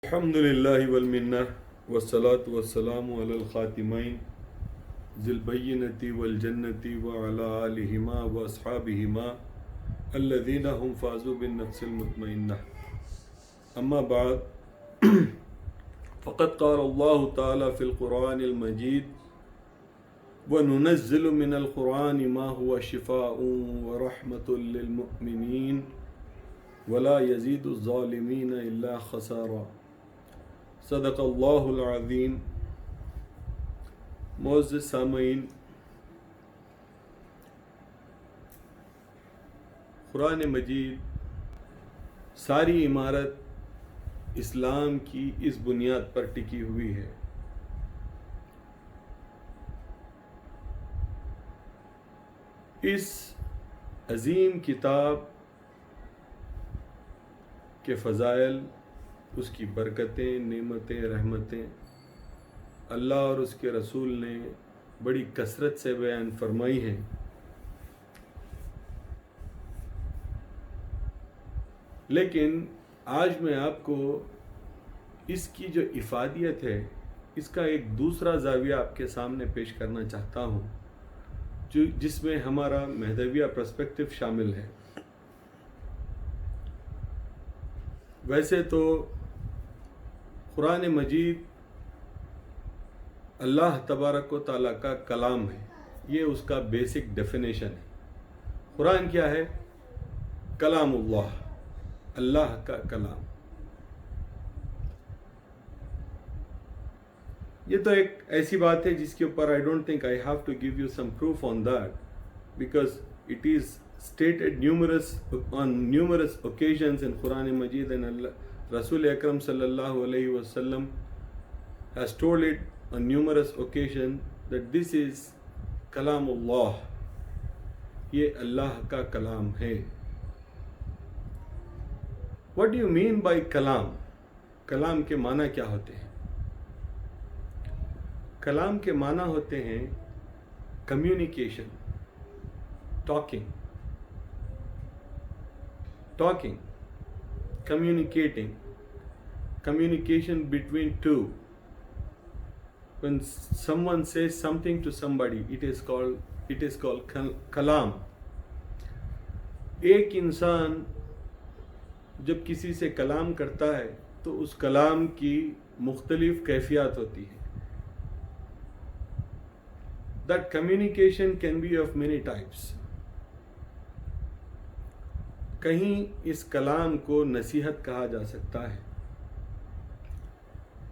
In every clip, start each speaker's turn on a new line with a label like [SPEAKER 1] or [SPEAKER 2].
[SPEAKER 1] الحمد لله والمنة والصلاة والسلام على الخاتمين ذي البينة والجنة وعلى آلهما وأصحابهما الذين هم فازوا بالنفس المطمئنة. أما بعد فقد قال الله تعالى في القرآن المجيد: وننزل من القرآن ما هو شفاء ورحمة للمؤمنين ولا يزيد الظالمين إلا خسارا. صدق اللہ العظیم. معزز سامعین، قرآن مجید ساری عمارت اسلام کی اس بنیاد پر ٹکی ہوئی ہے. اس عظیم کتاب کے فضائل، اس کی برکتیں، نعمتیں، رحمتیں اللہ اور اس کے رسول نے بڑی کثرت سے بیان فرمائی ہیں. لیکن آج میں آپ کو اس کی جو افادیت ہے اس کا ایک دوسرا زاویہ آپ کے سامنے پیش کرنا چاہتا ہوں، جس میں ہمارا مہدویہ پرسپیکٹو شامل ہے. ویسے تو قرآن مجید اللہ تبارک و تعالیٰ کا کلام ہے، یہ اس کا بیسک ڈیفینیشن ہے. قرآن کیا ہے؟ کلام اللہ، اللہ کا کلام. یہ تو ایک ایسی بات ہے جس کے اوپر I don't think I have to give you some proof on that, because it is stated on numerous occasions in Quran Majid, and Rasul Akram sallallahu alayhi wa sallam has told it on numerous occasions that this is Kalamullah, یہ اللہ کا کلام ہے. What do you mean by کلام؟ کلام کے معنی کیا ہوتے ہیں؟ کلام کے معنی ہوتے ہیں communication, talking, communicating, communication between two. When someone says something to somebody, it is called kalam. ایک انسان جب کسی سے کلام کرتا ہے تو اس کلام کی مختلف کیفیات ہوتی ہیں. That communication can be of many types. کہیں اس کلام کو نصیحت کہا جا سکتا ہے،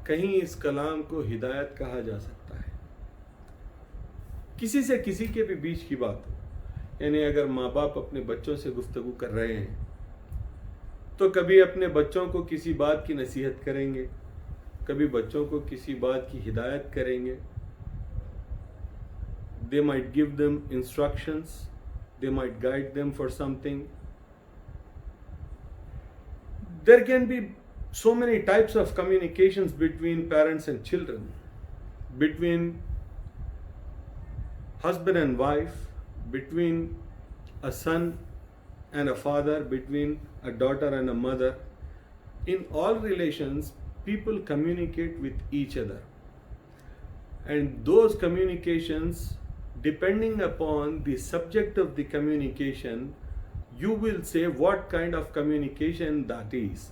[SPEAKER 1] کہیں اس کلام کو ہدایت کہا جا سکتا ہے. کسی سے کسی کے بھی بیچ کی بات ہو، یعنی اگر ماں باپ اپنے بچوں سے گفتگو کر رہے ہیں تو کبھی اپنے بچوں کو کسی بات کی نصیحت کریں گے، کبھی بچوں کو کسی بات کی ہدایت کریں گے. They might give them instructions, they might guide them for something. There can be so many types of communications between parents and children, between husband and wife, between a son and a father, between a daughter and a mother. In all relations, people communicate with each other. And those communications, depending upon the subject of the communication, you will say what kind of communication that is.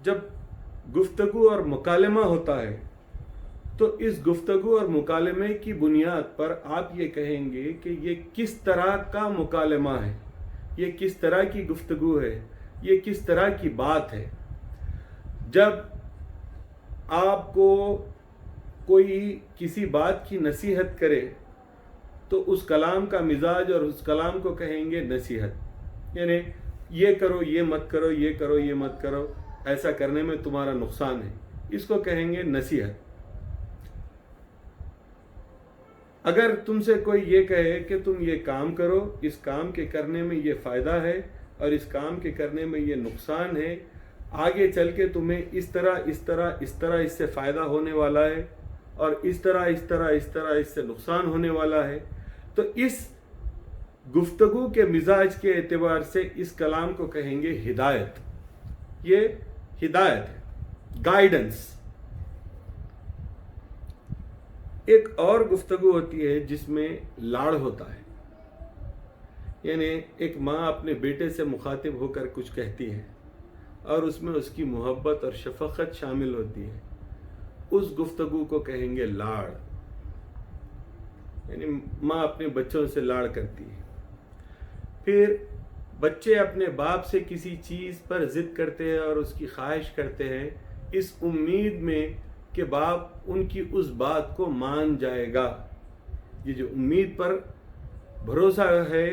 [SPEAKER 1] جب گفتگو اور مکالمہ ہوتا ہے تو اس گفتگو اور مکالمے کی بنیاد پر آپ یہ کہیں گے کہ یہ کس طرح کا مکالمہ ہے، یہ کس طرح کی گفتگو ہے، یہ کس طرح کی بات ہے. جب آپ کو کوئی کسی بات کی نصیحت کرے تو اس کلام کا مزاج اور اس کلام کو کہیں گے نصیحت، یعنی یہ کرو، یہ مت کرو، یہ کرو، یہ مت کرو، ایسا کرنے میں تمہارا نقصان ہے، اس کو کہیں گے نصیحت. اگر تم سے کوئی یہ کہے کہ تم یہ کام کرو، اس کام کے کرنے میں یہ فائدہ ہے اور اس کام کے کرنے میں یہ نقصان ہے، آگے چل کے تمہیں اس طرح اس سے فائدہ ہونے والا ہے اور اس طرح اس سے نقصان ہونے والا ہے، تو اس گفتگو کے مزاج کے اعتبار سے اس کلام کو کہیں گے ہدایت. یہ ہدایت ہے، گائیڈنس۔ ایک اور گفتگو ہوتی ہے جس میں لاڑ ہوتا ہے، یعنی ایک ماں اپنے بیٹے سے مخاطب ہو کر کچھ کہتی ہے اور اس میں اس کی محبت اور شفقت شامل ہوتی ہے، اس گفتگو کو کہیں گے لاڑ، یعنی ماں اپنے بچوں سے لاڑ کرتی ہے۔ پھر بچے اپنے باپ سے کسی چیز پر ضد کرتے ہیں اور اس کی خواہش کرتے ہیں اس امید میں کہ باپ ان کی اس بات کو مان جائے گا۔ یہ جو امید پر بھروسہ ہے،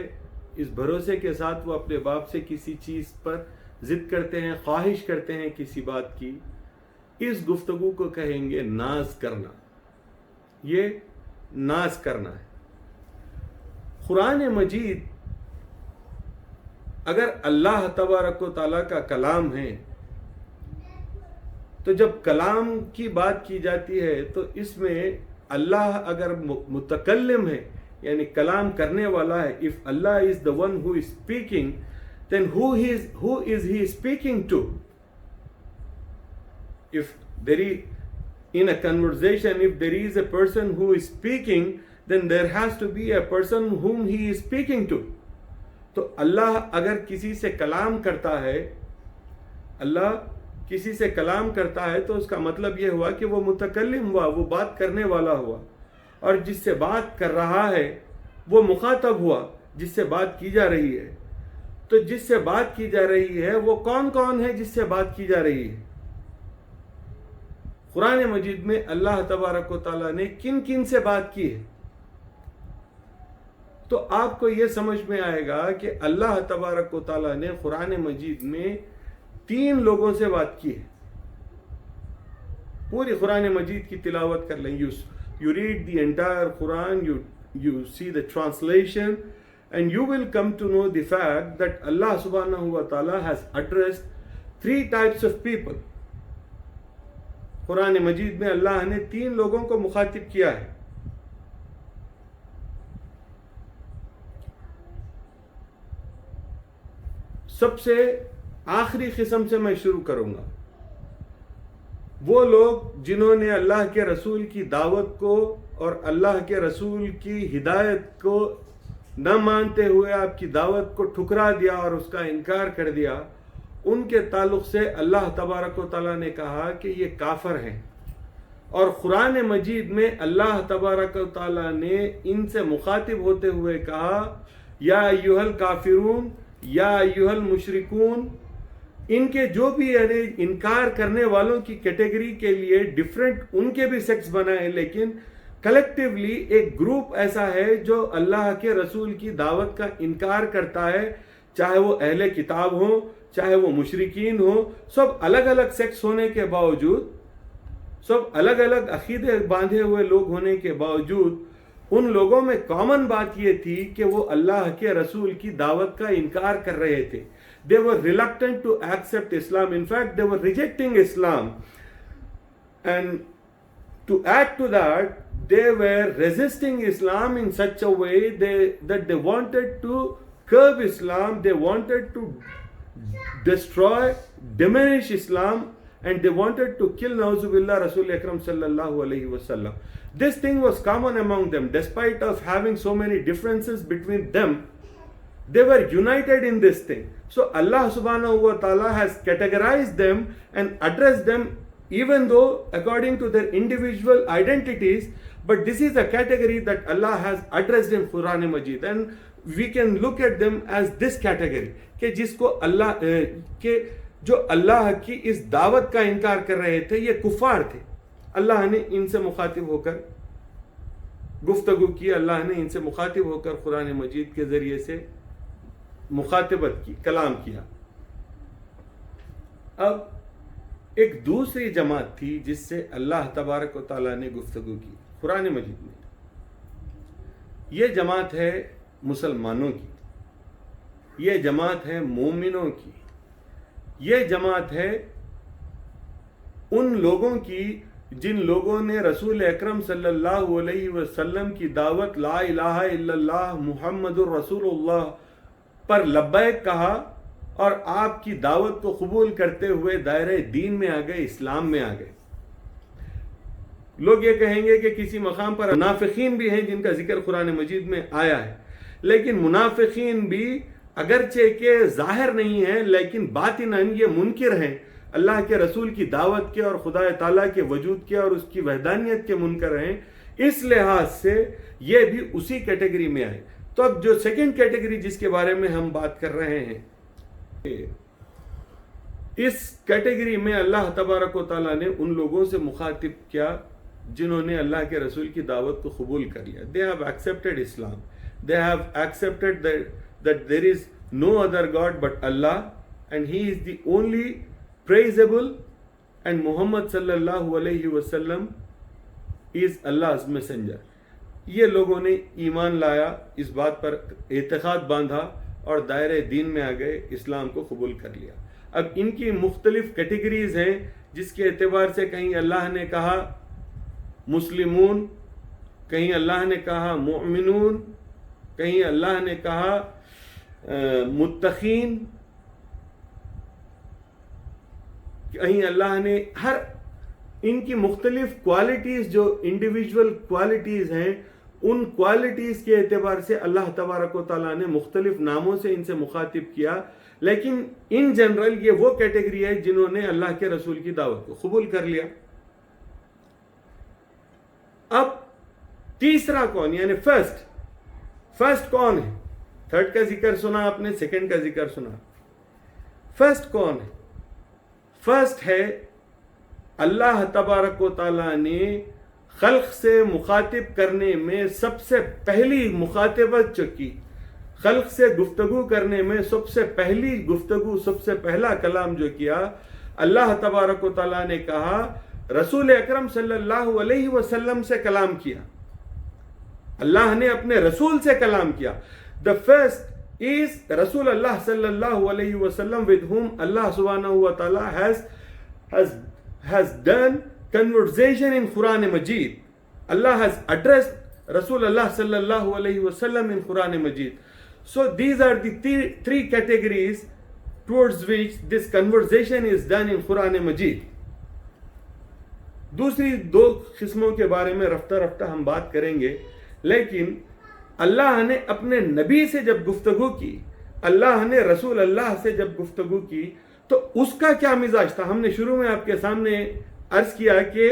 [SPEAKER 1] اس بھروسے کے ساتھ وہ اپنے باپ سے کسی چیز پر ضد کرتے ہیں، خواہش کرتے ہیں کسی بات کی، اس گفتگو کو کہیں گے ناز کرنا۔ یہ ناز کرنا ہے۔ قرآن مجید اگر اللہ تبارک و تعالیٰ کا کلام ہے تو جب کلام کی بات کی جاتی ہے تو اس میں اللہ اگر متکلم ہے، یعنی کلام کرنے والا ہے، if Allah is the one who is speaking, then who is he speaking to? If there is, in a conversation, if there is a person who is speaking, then there has to be a person whom he is speaking to. تو اللہ اگر کسی سے کلام کرتا ہے، اللہ کسی سے کلام کرتا ہے تو اس کا مطلب یہ ہوا کہ وہ متکلم ہوا، وہ بات کرنے والا ہوا، اور جس سے بات کر رہا ہے وہ مخاطب ہوا، جس سے بات کی جا رہی ہے۔ تو جس سے بات کی جا رہی ہے وہ کون کون ہے جس سے بات کی جا رہی ہے؟ قرآن مجید میں اللہ تبارک و تعالیٰ نے کن کن سے بات کی ہے؟ تو آپ کو یہ سمجھ میں آئے گا کہ اللہ تبارک و تعالیٰ نے قرآن مجید میں 3 لوگوں سے بات کی ہے۔ پوری قرآن مجید کی تلاوت کر لیں، you read the entire Quran, you see the translation, and you will come to know the fact that Allah subhanahu wa ta'ala has addressed 3 types of people. قرآن مجید میں اللہ نے 3 لوگوں کو مخاطب کیا ہے۔ سب سے آخری قسم سے میں شروع کروں گا، وہ لوگ جنہوں نے اللہ کے رسول کی دعوت کو اور اللہ کے رسول کی ہدایت کو نہ مانتے ہوئے آپ کی دعوت کو ٹھکرا دیا اور اس کا انکار کر دیا، ان کے تعلق سے اللہ تبارک و تعالیٰ نے کہا کہ یہ کافر ہیں۔ اور قرآن مجید میں اللہ تبارک و تعالیٰ نے ان سے مخاطب ہوتے ہوئے کہا یا ایھا الکافرون یا ایھا المشرکون۔ ان کے جو بھی یعنی انکار کرنے والوں کی کیٹیگری کے لیے ڈیفرنٹ ان کے بھی سیکٹس بنائے، لیکن کلیکٹیولی ایک گروپ ایسا ہے جو اللہ کے رسول کی دعوت کا انکار کرتا ہے، چاہے وہ اہل کتاب ہوں، چاہے وہ مشرکین ہوں، سب الگ الگ سیکٹس ہونے کے باوجود، سب الگ الگ عقیدے باندھے ہوئے لوگ ہونے کے باوجود، ان لوگوں میں کامن بات یہ تھی کہ وہ اللہ کے رسول کی دعوت کا انکار کر رہے تھے۔ They were reluctant to accept Islam. In fact, they were rejecting Islam. And to add to that, they were resisting Islam in such a way that they wanted to curb Islam, they wanted to destroy, diminish Islam, and they wanted to kill Nauzubillah Rasul Akram sallallahu alayhi wasallam. This thing was common among them. Despite of having so many differences between them, they were united in this thing. So Allah subhanahu wa ta'ala has categorized them and addressed them even though according to their individual identities, but this is a category that Allah has addressed in Quran Majid, and we can look at them as this category کہ جس کو اللہ کہ جو اللہ کی اس دعوت کا انکار کر رہے تھے یہ کفار تھے۔ اللہ نے ان سے مخاطب ہو کر گفتگو کی، اللہ نے ان سے مخاطب ہو کر قرآن مجید کے ذریعے سے مخاطبت کی، کلام کیا۔ اب ایک دوسری جماعت تھی جس سے اللہ تبارک و تعالیٰ نے گفتگو کی قرآن مجید میں، یہ جماعت ہے مسلمانوں کی، یہ جماعت ہے مومنوں کی، یہ جماعت ہے ان لوگوں کی جن لوگوں نے رسول اکرم صلی اللہ علیہ وسلم کی دعوت لا الہ الا اللہ محمد الرسول اللہ پر لبیک کہا اور آپ کی دعوت کو قبول کرتے ہوئے دائرہ دین میں آ گئے، اسلام میں آ گئے۔ لوگ یہ کہیں گے کہ کسی مقام پر منافقین بھی ہیں جن کا ذکر قرآن مجید میں آیا ہے، لیکن منافقین بھی اگرچہ کہ ظاہر نہیں ہیں لیکن باطناً یہ منکر ہیں، اللہ کے رسول کی دعوت کے اور خدا تعالیٰ کے وجود کے اور اس کی وحدانیت کے منکر ہیں۔ اس لحاظ سے یہ بھی اسی کیٹیگری میں آئے۔ تو اب جو سیکنڈ کیٹیگری جس کے بارے میں ہم بات کر رہے ہیں، اس کیٹیگری میں اللہ تبارک و تعالیٰ نے ان لوگوں سے مخاطب کیا جنہوں نے اللہ کے رسول کی دعوت کو قبول کر لیا۔ They have accepted Islam. They have accepted that there is no other God but Allah and He is the only praisable and Muhammad sallallahu alayhi wasallam is Allah's messenger. یہ لوگوں نے ایمان لایا، اس بات پر اعتقاد باندھا اور دائرہ دین میں آ گئے، اسلام کو قبول کر لیا۔ اب ان کی مختلف کیٹیگریز ہیں جس کے اعتبار سے کہیں اللہ نے کہا مسلمون، کہیں اللہ نے کہا مؤمنون، کہیں اللہ نے کہا متقین، کہیں اللہ نے ہر ان کی مختلف کوالٹیز جو انڈیویجول کوالٹیز ہیں، ان کوالٹیز کے اعتبار سے اللہ تبارک و تعالیٰ نے مختلف ناموں سے ان سے مخاطب کیا، لیکن ان جنرل یہ وہ کیٹیگری ہے جنہوں نے اللہ کے رسول کی دعوت کو قبول کر لیا۔ اب تیسرا کون، یعنی فرسٹ کون ہے؟ تھرڈ کا ذکر سنا آپ نے، سیکنڈ کا ذکر سنا، فرسٹ کون ہے؟ فرسٹ ہے اللہ تبارک و تعالیٰ نے خلق سے مخاطب کرنے میں سب سے پہلی مخاطبت جو کی، خلق سے گفتگو کرنے میں سب سے پہلی گفتگو، سب سے پہلا کلام جو کیا، اللہ تبارک و تعالیٰ نے کہا رسول اکرم صلی اللہ علیہ وسلم سے کلام کیا، اللہ نے اپنے رسول سے کلام کیا۔ The first is رسول اللہ صلی اللہ علیہ وسلم with whom Allah subhanahu wa ta'ala has done conversation in Quran Majid. Allah has addressed Rasul Allah sallallahu alayhi wasallam in Quran Majid. So these are the three categories towards which this conversation is done in Quran Majid. دوسری دو قسموں کے بارے میں رفتہ رفتہ ہم بات کریں گے، لیکن اللہ نے اپنے نبی سے جب گفتگو کی، اللہ نے رسول اللہ سے جب گفتگو کی تو اس کا کیا مزاج تھا؟ ہم نے شروع میں آپ کے سامنے عرض کیا کہ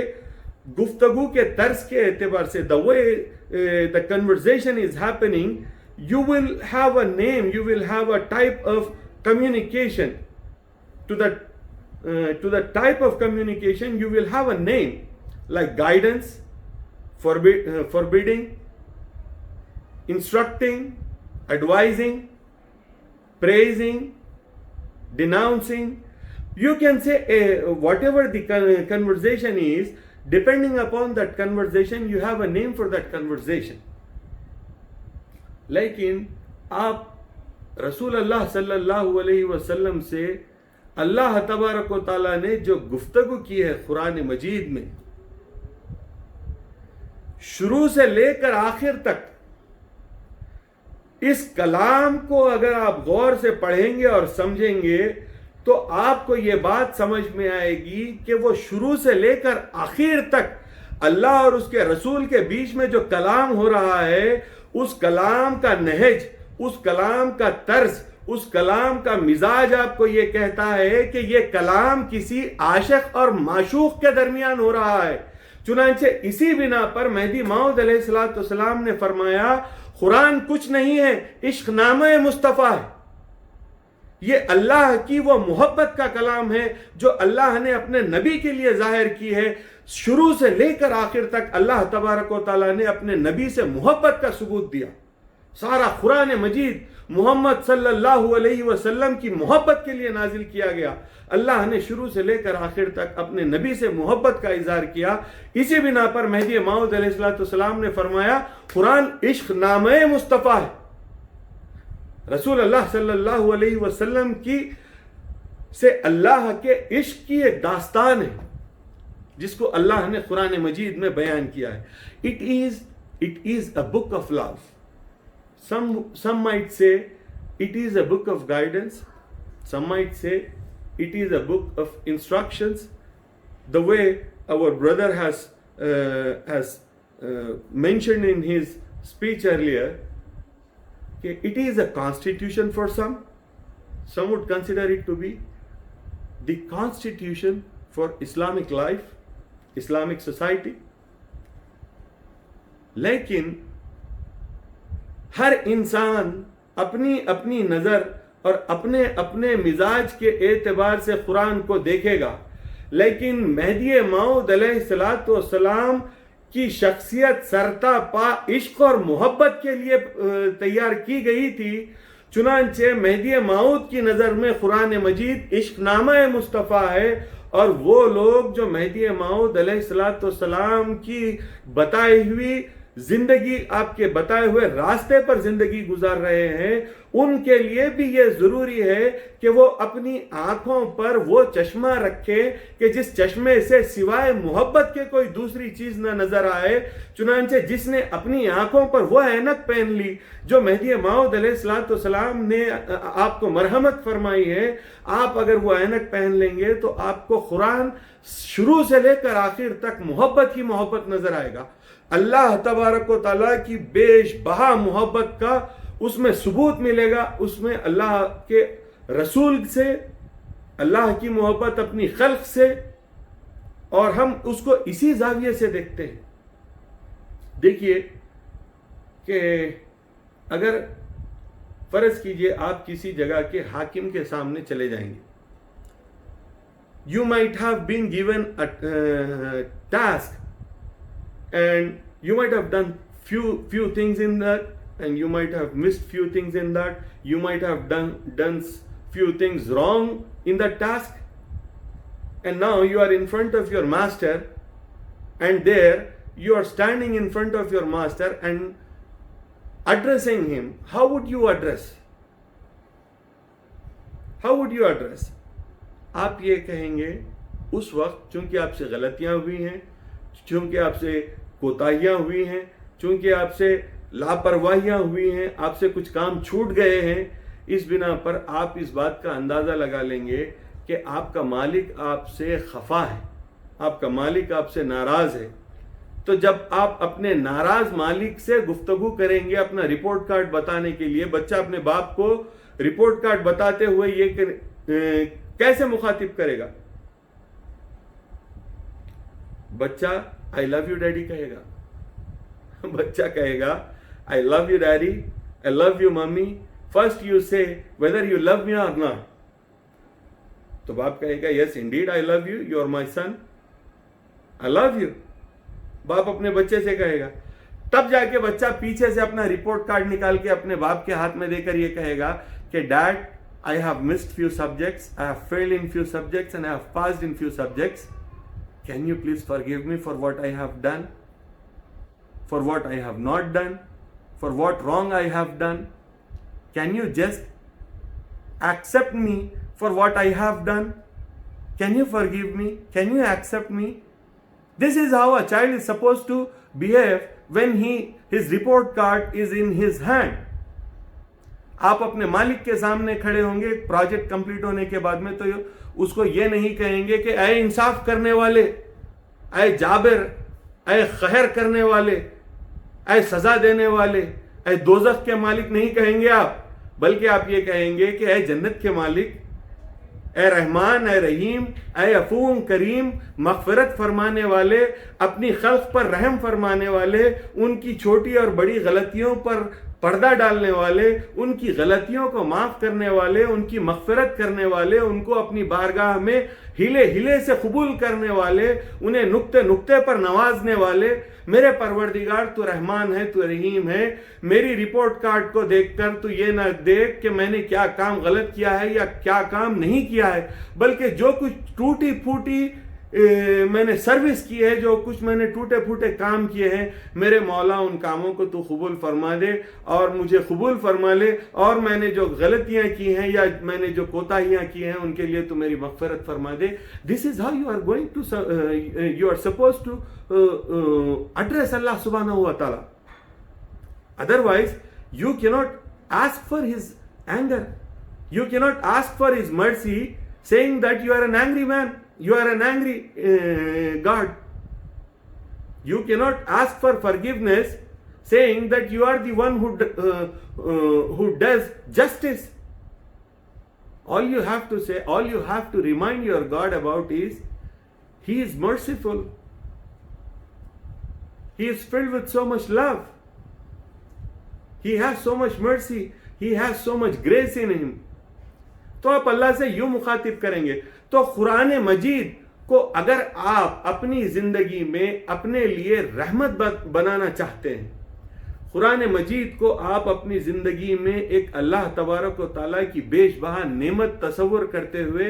[SPEAKER 1] گفتگو کے طرز کے اعتبار سے the way the conversation is happening, you will have a name, you will have a type of communication. To the type of communication you will have a name, like guidance, forbidding, instructing, advising, praising, denouncing. You can say whatever the conversation is, depending upon that conversation you have a name for that conversation. لیکن آپ رسول اللہ صلی اللہ علیہ وسلم سے اللہ تبارک و تعالیٰ نے جو گفتگو کی ہے قرآن مجید میں، شروع سے لے کر آخر تک، اس کلام کو اگر آپ غور سے پڑھیں گے اور سمجھیں گے تو آپ کو یہ بات سمجھ میں آئے گی کہ وہ شروع سے لے کر آخر تک اللہ اور اس کے رسول کے بیچ میں جو کلام ہو رہا ہے، اس کلام کا نہج، اس کلام کا طرز، اس کلام کا مزاج آپ کو یہ کہتا ہے کہ یہ کلام کسی عاشق اور معشوق کے درمیان ہو رہا ہے۔ چنانچہ اسی بنا پر مہدی موعود علیہ السلام نے فرمایا قرآن کچھ نہیں ہے، عشق نامہ مصطفیٰ ہے۔ یہ اللہ کی وہ محبت کا کلام ہے جو اللہ نے اپنے نبی کے لیے ظاہر کی ہے۔ شروع سے لے کر آخر تک اللہ تبارک و تعالیٰ نے اپنے نبی سے محبت کا ثبوت دیا۔ سارا قرآن مجید محمد صلی اللہ علیہ وسلم کی محبت کے لیے نازل کیا گیا۔ اللہ نے شروع سے لے کر آخر تک اپنے نبی سے محبت کا اظہار کیا۔ اسی بنا پر مہدی موعود علیہ السلام نے فرمایا قرآن عشق نامہ مصطفیٰ ہے۔ رسول اللہ صلی اللہ علیہ وسلم کی سے اللہ کے عشق کی ایک داستان ہے جس کو اللہ نے قرآن مجید میں بیان کیا ہے۔ It is a book of love. Some might say it is a book of guidance. Some might say it is a book of instructions, the way our brother has mentioned in his speech earlier. It is a constitution for some. Some would consider it to be the constitution for Islamic life, Islamic society. لیکن ہر انسان اپنی اپنی نظر اور اپنے اپنے مزاج کے اعتبار سے قرآن کو دیکھے گا. لیکن مہدی موعود علیہ الصلوۃ والسلام کی شخصیت سرتا پا عشق اور محبت کے لیے تیار کی گئی تھی. چنانچہ مہدی موعود کی نظر میں قرآن مجید عشق نامہ مصطفیٰ ہے، اور وہ لوگ جو مہدی موعود علیہ الصلوۃ والسلام کی بتائی ہوئی زندگی، آپ کے بتائے ہوئے راستے پر زندگی گزار رہے ہیں، ان کے لیے بھی یہ ضروری ہے کہ وہ اپنی آنکھوں پر وہ چشمہ رکھے کہ جس چشمے سے سوائے محبت کے کوئی دوسری چیز نہ نظر آئے. چنانچہ جس نے اپنی آنکھوں پر وہ عینک پہن لی جو مہدی موعود علیہ الصلوۃ والسلام نے آپ کو مرحمت فرمائی ہے، آپ اگر وہ عینک پہن لیں گے تو آپ کو قرآن شروع سے لے کر آخر تک محبت ہی محبت نظر آئے گا. اللہ تبارک و تعالیٰ کی بیش بہا محبت کا اس میں ثبوت ملے گا. اس میں اللہ کے رسول سے، اللہ کی محبت اپنی خلق سے، اور ہم اس کو اسی زاویے سے دیکھتے ہیں. دیکھیے کہ اگر فرض کیجئے آپ کسی جگہ کے حاکم کے سامنے چلے جائیں گے. You might have been given a task, and you might have done few things in that, and you might have missed few things in that. You might have done few things wrong in that task, and now you are in front of your master, and there you are standing in front of your master and addressing him. How would you address? How would you address? آپ یہ کہیں گے اس وقت چونکہ آپ سے غلطیاں ہوئی ہیں، چونکہ آپ سے کوتاہیاں ہوئی ہیں، چونکہ آپ سے لاپرواہیاں ہوئی ہیں، آپ سے کچھ کام چھوٹ گئے ہیں، اس بنا پر آپ اس بات کا اندازہ لگا لیں گے کہ آپ کا مالک آپ سے خفا ہے، آپ کا مالک آپ سے ناراض ہے. تو جب آپ اپنے ناراض مالک سے گفتگو کریں گے اپنا رپورٹ کارڈ بتانے کے لیے، بچہ اپنے باپ کو رپورٹ کارڈ بتاتے ہوئے یہ کیسے مخاطب کرے گا؟ بچہ آئی لو یو ڈیڈی کہے گا. بچہ کہے گا I love you daddy, I love you mummy. First you say whether you love me اور ناٹ. تو باپ کہے گا yes indeed I love you, you are my son, I love you. باپ اپنے بچے سے کہے گا. تب جا کے بچہ پیچھے سے اپنا رپورٹ کارڈ نکال کے اپنے باپ کے ہاتھ میں دے کر یہ کہے گا کہ dead I have missed few subjects, I have failed in few subjects, and I have passed in few subjects. Can you please forgive me for what I have done? For what I have not done? For what wrong I have done? Can you just accept me for what I have done? Can you forgive me? Can you accept me? This is how a child is supposed to behave when his report card is in his hand. آپ اپنے مالک کے سامنے کھڑے ہوں گے project complete ہونے کے بعد میں، تو اس کو یہ نہیں کہیں گے کہ اے انصاف کرنے والے، اے جابر، اے قہر کرنے والے، اے سزا دینے والے، اے دوزخ کے مالک نہیں کہیں گے آپ، بلکہ آپ یہ کہیں گے کہ اے جنت کے مالک، اے رحمان، اے رحیم، اے عفو کریم، مغفرت فرمانے والے، اپنی خلق پر رحم فرمانے والے، ان کی چھوٹی اور بڑی غلطیوں پر پردہ ڈالنے والے، ان کی غلطیوں کو معاف کرنے والے، ان کی مغفرت کرنے والے، ان کو اپنی بارگاہ میں ہلے ہلے سے قبول کرنے والے، انہیں نقطے نقطے پر نوازنے والے. میرے پروردگار تو رحمان ہے، تو رحیم ہے. میری رپورٹ کارڈ کو دیکھ کر تو یہ نہ دیکھ کہ میں نے کیا کام غلط کیا ہے یا کیا کام نہیں کیا ہے، بلکہ جو کچھ ٹوٹی پھوٹی میں نے سروس کی ہے، جو کچھ میں نے ٹوٹے پھوٹے کام کیے ہیں، میرے مولا ان کاموں کو تو قبول فرما دے اور مجھے قبول فرما لے، اور میں نے جو غلطیاں کی ہیں یا میں نے جو کوتاہیاں کی ہیں ان کے لیے تو میری مغفرت فرما دے. This is how you are going to you are supposed to address Allah subhanahu wa ta'ala. Otherwise you cannot ask for his anger, You cannot ask for His mercy saying that you are an angry man, you are an angry God. You cannot ask for forgiveness saying that you are the one who does justice. All you have to say, all you have to remind your God about is, He is merciful. He is filled with so much love. He has so much mercy. He has so much grace in Him. تو آپ اللہ سے یوں مخاطب کریں گے. تو قرآن مجید کو اگر آپ اپنی زندگی میں اپنے لیے رحمت بنانا چاہتے ہیں، قرآن مجید کو آپ اپنی زندگی میں ایک اللہ تبارک و تعالیٰ کی بیش بہا نعمت تصور کرتے ہوئے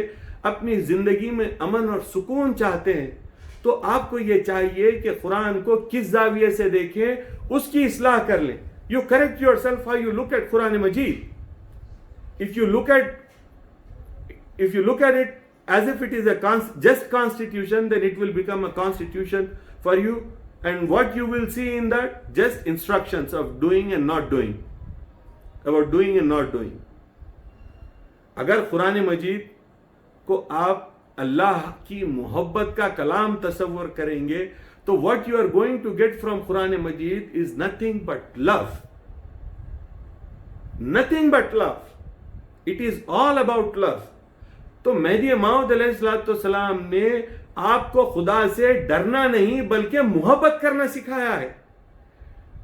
[SPEAKER 1] اپنی زندگی میں امن اور سکون چاہتے ہیں، تو آپ کو یہ چاہیے کہ قرآن کو کس زاویے سے دیکھیں، اس کی اصلاح کر لیں. You correct yourself how you look at Quran Majid. If you look at it as if it is a just constitution, then it will become a constitution for you. And what you will see in that? Just instructions of doing and not doing. About doing and not doing. اگر قرآن مجید کو آپ اللہ کی محبت کا کلام تصور کریں گے تو what you are going to get from Quran Majid is nothing but love. Nothing but love. It is all about love. تو مہدی موعود علیہ السلام نے آپ کو خدا سے ڈرنا نہیں بلکہ محبت کرنا سکھایا ہے.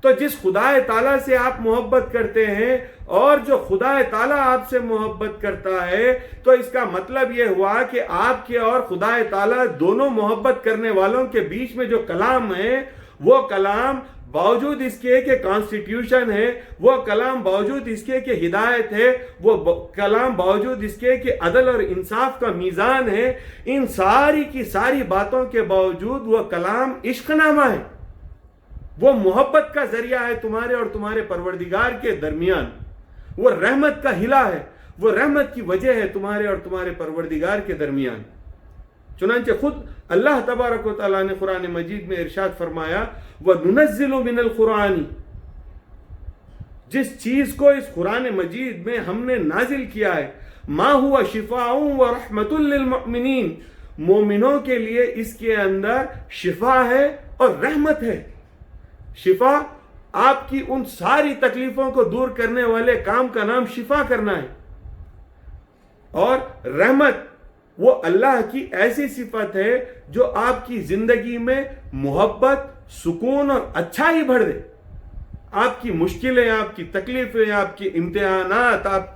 [SPEAKER 1] تو جس خدا تعالیٰ سے آپ محبت کرتے ہیں اور جو خدا تعالیٰ آپ سے محبت کرتا ہے، تو اس کا مطلب یہ ہوا کہ آپ کے اور خدا تعالیٰ دونوں محبت کرنے والوں کے بیچ میں جو کلام ہے، وہ کلام باوجود اس کے کہ کانسٹیٹیوشن ہے، وہ کلام باوجود اس کے کہ ہدایت ہے، وہ کلام باوجود اس کے کہ عدل اور انصاف کا میزان ہے، ان ساری کی ساری باتوں کے باوجود وہ کلام عشق نامہ ہے. وہ محبت کا ذریعہ ہے تمہارے اور تمہارے پروردگار کے درمیان. وہ رحمت کا ہلا ہے، وہ رحمت کی وجہ ہے تمہارے اور تمہارے پروردگار کے درمیان. چنانچہ خود اللہ تبارک و تعالیٰ نے قرآن مجید میں ارشاد فرمایا وَنُنَزِّلُ مِنَ الْقُرْآنِ، جس چیز کو اس قرآن مجید میں ہم نے نازل کیا ہے، مَا هُوَ شِفَاءٌ وَرَحْمَةٌ لِّلْمُؤْمِنِينَ، مومنوں کے لیے اس کے اندر شفا ہے اور رحمت ہے. شفا آپ کی ان ساری تکلیفوں کو دور کرنے والے کام کا نام شفا کرنا ہے، اور رحمت وہ اللہ کی ایسی صفت ہے جو آپ کی زندگی میں محبت، سکون اور اچھائی بھر دے. آپ کی مشکلیں، آپ کی تکلیفیں، آپ کے امتحانات، آپ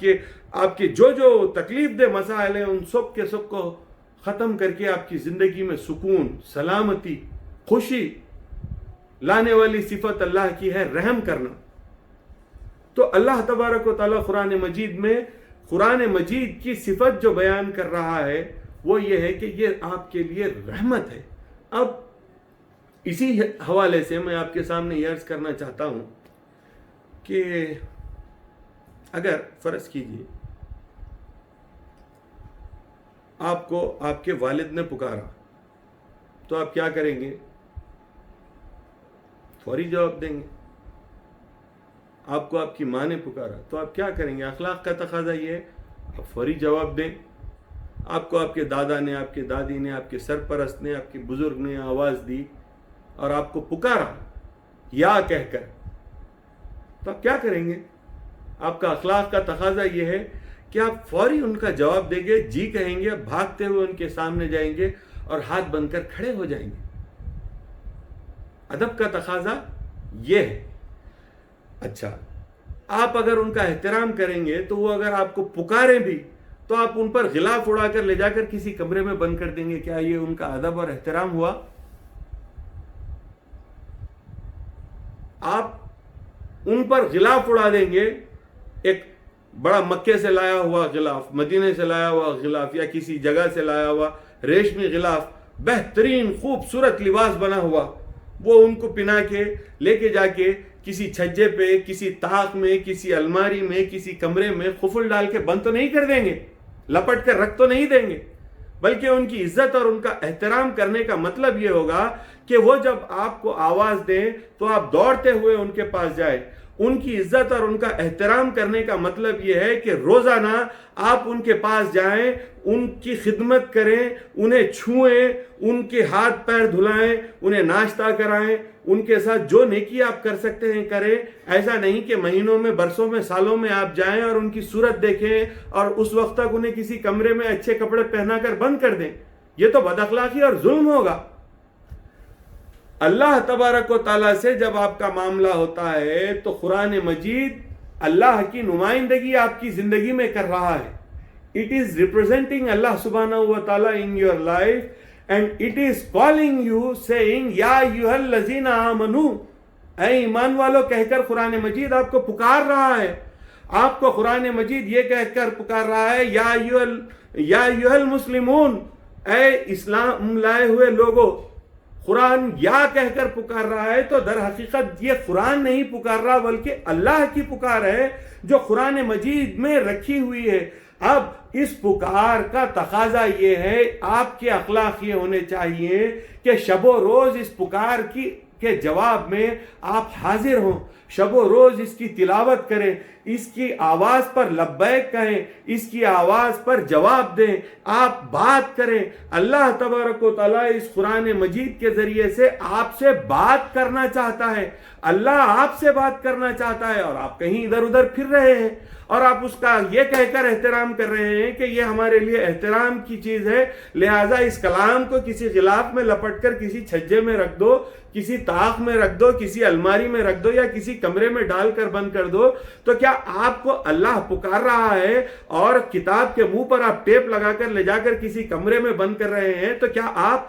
[SPEAKER 1] کے جو تکلیف دہ مسائل ہیں، ان سب کے سب کو ختم کر کے آپ کی زندگی میں سکون، سلامتی، خوشی لانے والی صفت اللہ کی ہے رحم کرنا. تو اللہ تبارک و تعالیٰ قرآن مجید میں قرآن مجید کی صفت جو بیان کر رہا ہے وہ یہ ہے کہ یہ آپ کے لیے رحمت ہے. اب اسی حوالے سے میں آپ کے سامنے یہ عرض کرنا چاہتا ہوں کہ اگر فرض کیجیے آپ کو آپ کے والد نے پکارا تو آپ کیا کریں گے؟ فوری جواب دیں گے. آپ کو آپ کی ماں نے پکارا تو آپ کیا کریں گے؟ اخلاق کا تقاضا یہ ہے آپ فوری جواب دیں. آپ کو آپ کے دادا نے، آپ کے دادی نے، آپ کے سرپرست نے، آپ کے بزرگ نے آواز دی اور آپ کو پکارا یا کہہ کر، تو آپ کیا کریں گے؟ آپ کا اخلاق کا تقاضا یہ ہے کہ آپ فوری ان کا جواب دیں گے، جی کہیں گے، بھاگتے ہوئے ان کے سامنے جائیں گے اور ہاتھ بند کر کھڑے ہو جائیں گے. ادب کا تقاضا یہ ہے. اچھا، آپ اگر ان کا احترام کریں گے تو وہ اگر آپ کو پکاریں بھی تو آپ ان پر غلاف اڑا کر لے جا کر کسی کمرے میں بند کر دیں گے. کیا یہ ان کا ادب اور احترام ہوا؟ آپ ان پر غلاف اڑا دیں گے، ایک بڑا مکے سے لایا ہوا غلاف، مدینے سے لایا ہوا غلاف، یا کسی جگہ سے لایا ہوا ریشمی غلاف، بہترین خوبصورت لباس بنا ہوا، وہ ان کو پہنا کے لے کے جا کے کسی چھجے پہ، کسی طاق میں، کسی الماری میں، کسی کمرے میں قفل ڈال کے بند تو نہیں کر دیں گے، لپٹ کر رکھ تو نہیں دیں گے، بلکہ ان کی عزت اور ان کا احترام کرنے کا مطلب یہ ہوگا کہ وہ جب آپ کو آواز دیں تو آپ دوڑتے ہوئے ان کے پاس جائیں، ان کی عزت اور ان کا احترام کرنے کا مطلب یہ ہے کہ روزانہ آپ ان کے پاس جائیں، ان کی خدمت کریں، انہیں چھوئیں، ان کے ہاتھ پیر دھلائیں، انہیں ناشتہ کرائیں، ان کے ساتھ جو نیکی آپ کر سکتے ہیں کریں. ایسا نہیں کہ مہینوں میں، برسوں میں، سالوں میں آپ جائیں اور ان کی صورت دیکھیں اور اس وقت تک انہیں کسی کمرے میں اچھے کپڑے پہنا کر بند کر دیں. یہ تو بد اخلاقی اور ظلم ہوگا. اللہ تبارک و تعالیٰ سے جب آپ کا معاملہ ہوتا ہے تو قرآن مجید اللہ کی نمائندگی آپ کی زندگی میں کر رہا ہے. It is representing Allah subhanahu wa ta'ala in your life, and it is calling you saying یا ایھا الذین آمنوا، اے ایمان والو کہہ کر قرآن مجید آپ کو پکار رہا ہے. آپ کو قرآن مجید یہ کہہ کر پکار رہا ہے یا ایھا المسلمون، اے اسلام لائے ہوئے لوگو. قرآن یا کہہ کر پکار رہا ہے تو در حقیقت یہ قرآن نہیں پکار رہا بلکہ اللہ کی پکار ہے جو قرآن مجید میں رکھی ہوئی ہے. اب اس پکار کا تقاضا یہ ہے، آپ کے اخلاق یہ ہونے چاہیے کہ شب و روز اس پکار کے جواب میں آپ حاضر ہوں، شب و روز اس کی تلاوت کریں، اس کی آواز پر لبیک کہیں، اس کی آواز پر جواب دیں، آپ بات کریں. اللہ تبارک و تعالیٰ اس قرآن مجید کے ذریعے سے آپ سے بات کرنا چاہتا ہے. اللہ آپ سے بات کرنا چاہتا ہے اور آپ کہیں ادھر ادھر پھر رہے ہیں اور آپ اس کا یہ کہہ کر احترام کر رہے ہیں کہ یہ ہمارے لیے احترام کی چیز ہے، لہٰذا اس کلام کو کسی غلاف میں لپٹ کر کسی چھجے میں رکھ دو، کسی طاق میں رکھ دو، کسی الماری میں رکھ دو یا کسی کمرے میں ڈال کر بند کر دو. تو کیا آپ کو اللہ پکار رہا ہے اور کتاب کے منہ پر آپ ٹیپ لگا کر لے جا کر کسی کمرے میں بند کر رہے ہیں؟ تو کیا آپ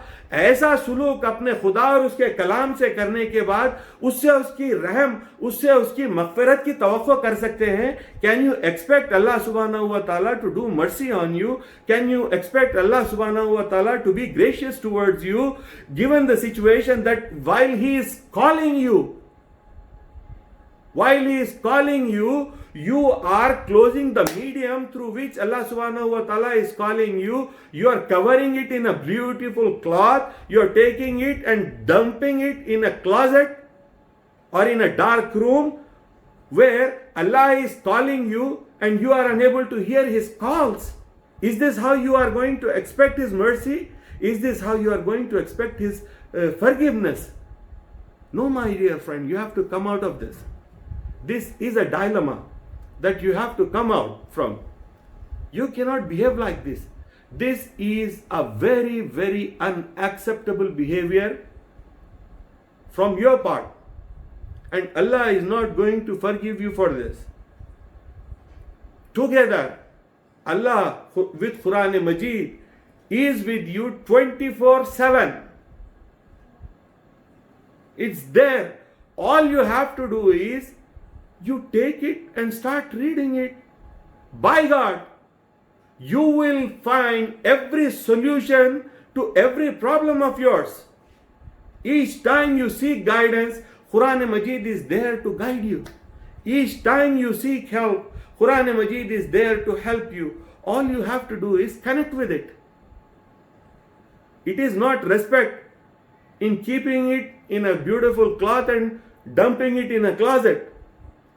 [SPEAKER 1] ایسا سلوک اپنے خدا اور اس کے کلام سے کرنے کے بعد اس سے اس کی رحم، اس سے اس کی مغفرت کی توقع کر سکتے ہیں؟ Can you expect Allah subhanahu wa ta'ala to do mercy on you? Can you expect Allah subhanahu wa ta'ala to be gracious towards you given the situation that while He is calling you, you are closing the medium through which Allah subhanahu wa ta'ala is calling you. You are covering it in a beautiful cloth. You are taking it and dumping it in a closet or in a dark room where Allah is calling you and you are unable to hear His calls. Is this how you are going to expect His mercy? Is this how you are going to expect His forgiveness? No, my dear friend, you have to come out of this. This is a dilemma that you have to come out from. You cannot behave like this. This is a very, very unacceptable behavior from your part. And Allah is not going to forgive you for this. Together, Allah with Quran Majid is with you 24/7. It's there. All you have to do is you take it and start reading it. By God, you will find every solution to every problem of yours. Each time you seek guidance, Quran Majid is there to guide you. Each time you seek help, Quran Majid is there to help you. All you have to do is connect with it. It is not respect in keeping it in a beautiful cloth and dumping it in a closet.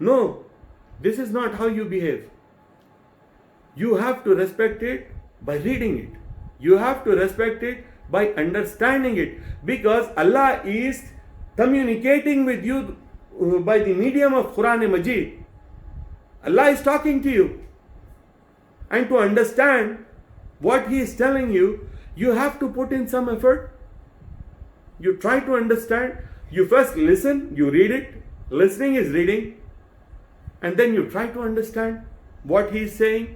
[SPEAKER 1] No, this is not how you behave. You have to respect it by reading it. You have to respect it by understanding it, because Allah is communicating with you by the medium of Quran Majid. Allah is talking to you. And to understand what He is telling you, you have to put in some effort. You try to understand. You first listen, you read it. Listening is reading. And then you try to understand what He is saying.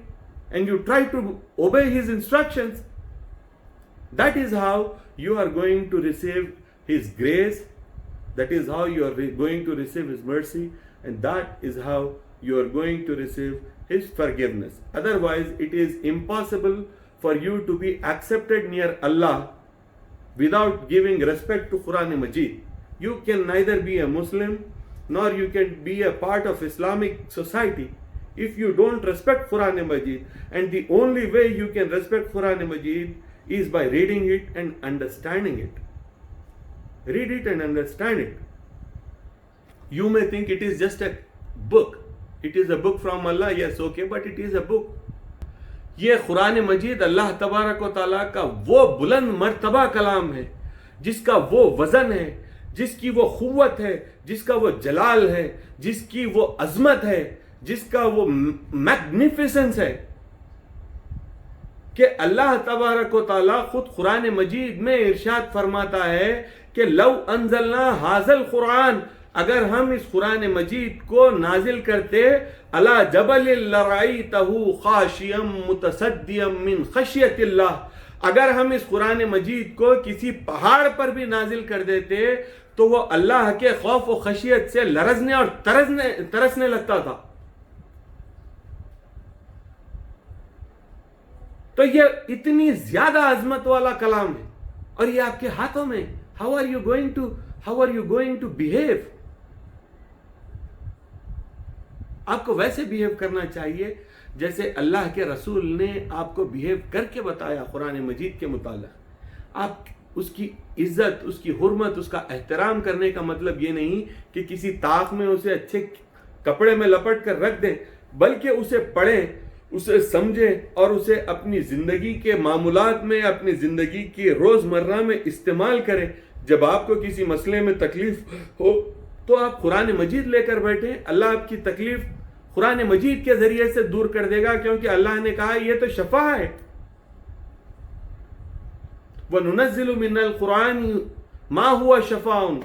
[SPEAKER 1] And you try to obey His instructions. That is how you are going to receive His grace. That is how you are going to receive His mercy. And that is how you are going to receive His forgiveness. Otherwise, it is impossible for you to be accepted near Allah without giving respect to Quran Majid. You can neither be a Muslim nor you can be a part of Islamic society if you don't respect Quran Majid. And the only way you can respect Quran Majid is by reading it and understanding it. Read it and understand it. You may think it is just a book. It is a book from Allah, yes, okay, but it is a book. یہ قرآن مجید اللہ تبارک و تعالیٰ کا وہ بلند مرتبہ کلام ہے، جس کا وہ وزن ہے، جس کی وہ قوت ہے، جس کا وہ جلال ہے، جس کی وہ عظمت ہے، جس کا وہ میگنیفیسنس ہے، کہ اللہ تبارک و تعالیٰ خود قرآن مجید میں ارشاد فرماتا ہے کہ لو انزلنا ھذا القرآن، اگر ہم اس قرآن مجید کو نازل کرتے علی جبل لرأیتہ خاشعا متصدعا من خشیۃ اللہ، اگر ہم اس قرآن مجید کو کسی پہاڑ پر بھی نازل کر دیتے تو وہ اللہ کے خوف و خشیت سے لرزنے اور ترسنے لگتا تھا. تو یہ اتنی زیادہ عظمت والا کلام ہے اور یہ آپ کے ہاتھوں میں. How are you going to behave? آپ کو ویسے بیہیو کرنا چاہیے جیسے اللہ کے رسول نے آپ کو بیہیو کر کے بتایا قرآن مجید کے متعلق. آپ اس کی عزت، اس کی حرمت، اس کا احترام کرنے کا مطلب یہ نہیں کہ کسی طاق میں اسے اچھے کپڑے میں لپٹ کر رکھ دیں، بلکہ اسے پڑھیں، اسے سمجھیں اور اسے اپنی زندگی کے معمولات میں، اپنی زندگی کی روزمرہ میں استعمال کریں. جب آپ کو کسی مسئلے میں تکلیف ہو تو آپ قرآن مجید لے کر بیٹھیں، اللہ آپ کی تکلیف قرآن مجید کے ذریعے سے دور کر دے گا، کیونکہ اللہ نے کہا یہ تو شفا ہے. وَنُنَزِّلُ مِنَ الْقُرْآنِ مَا هُوَ شَفَاءٌ،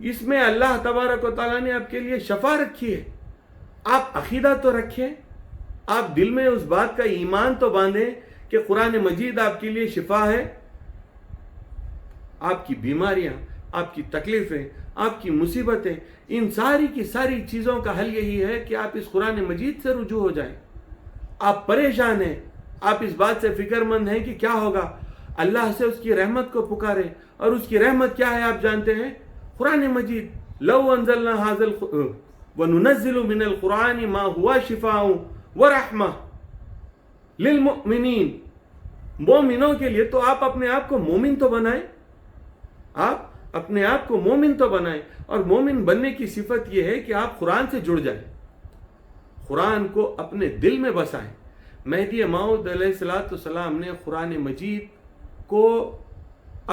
[SPEAKER 1] اس میں اللہ تبارک و تعالیٰ نے آپ کے لیے شفا رکھی ہے. آپ عقیدہ تو رکھیں، آپ دل میں اس بات کا ایمان تو باندھیں کہ قرآن مجید آپ کے لیے شفا ہے. آپ کی بیماریاں، آپ کی تکلیفیں، آپ کی مصیبتیں، ان ساری کی ساری چیزوں کا حل یہی ہے کہ آپ اس قرآن مجید سے رجوع ہو جائیں. آپ پریشان ہیں، آپ اس بات سے فکر مند ہیں کہ کیا ہوگا، اللہ سے اس کی رحمت کو پکاریں. اور اس کی رحمت کیا ہے آپ جانتے ہیں؟ قرآن مجید. لو انزلنا وننزل من القرآن ما هو شفاء ورحمہ للمؤمنین. مومنوں کے لیے. تو آپ اپنے آپ کو مومن تو بنائیں، آپ اپنے آپ کو مومن تو بنائیں. اور مومن بننے کی صفت یہ ہے کہ آپ قرآن سے جڑ جائیں، قرآن کو اپنے دل میں بسائیں. مہدی موعود علیہ السلام نے قرآن مجید کو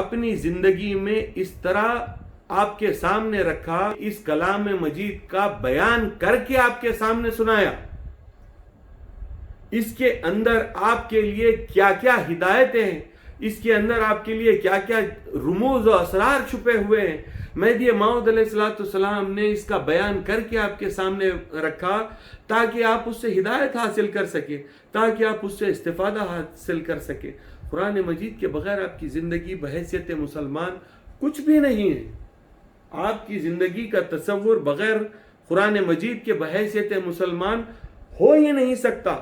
[SPEAKER 1] اپنی زندگی میں اس طرح آپ کے سامنے رکھا، اس کلام مجید کا بیان کر کے آپ کے سامنے سنایا. اس کے اندر آپ کے لیے کیا کیا ہدایتیں ہیں، اس کے اندر آپ کے لیے کیا کیا رموز و اسرار چھپے ہوئے ہیں، مہدی موعود علیہ السلام نے اس کا بیان کر کے آپ کے سامنے رکھا تاکہ آپ اس سے ہدایت حاصل کر سکیں، تاکہ آپ اس سے استفادہ حاصل کر سکیں. قرآن مجید کے بغیر آپ کی زندگی بحیثیت مسلمان کچھ بھی نہیں ہے. آپ کی زندگی کا تصور بغیر قرآن مجید کے بحیثیت مسلمان ہو ہی نہیں سکتا.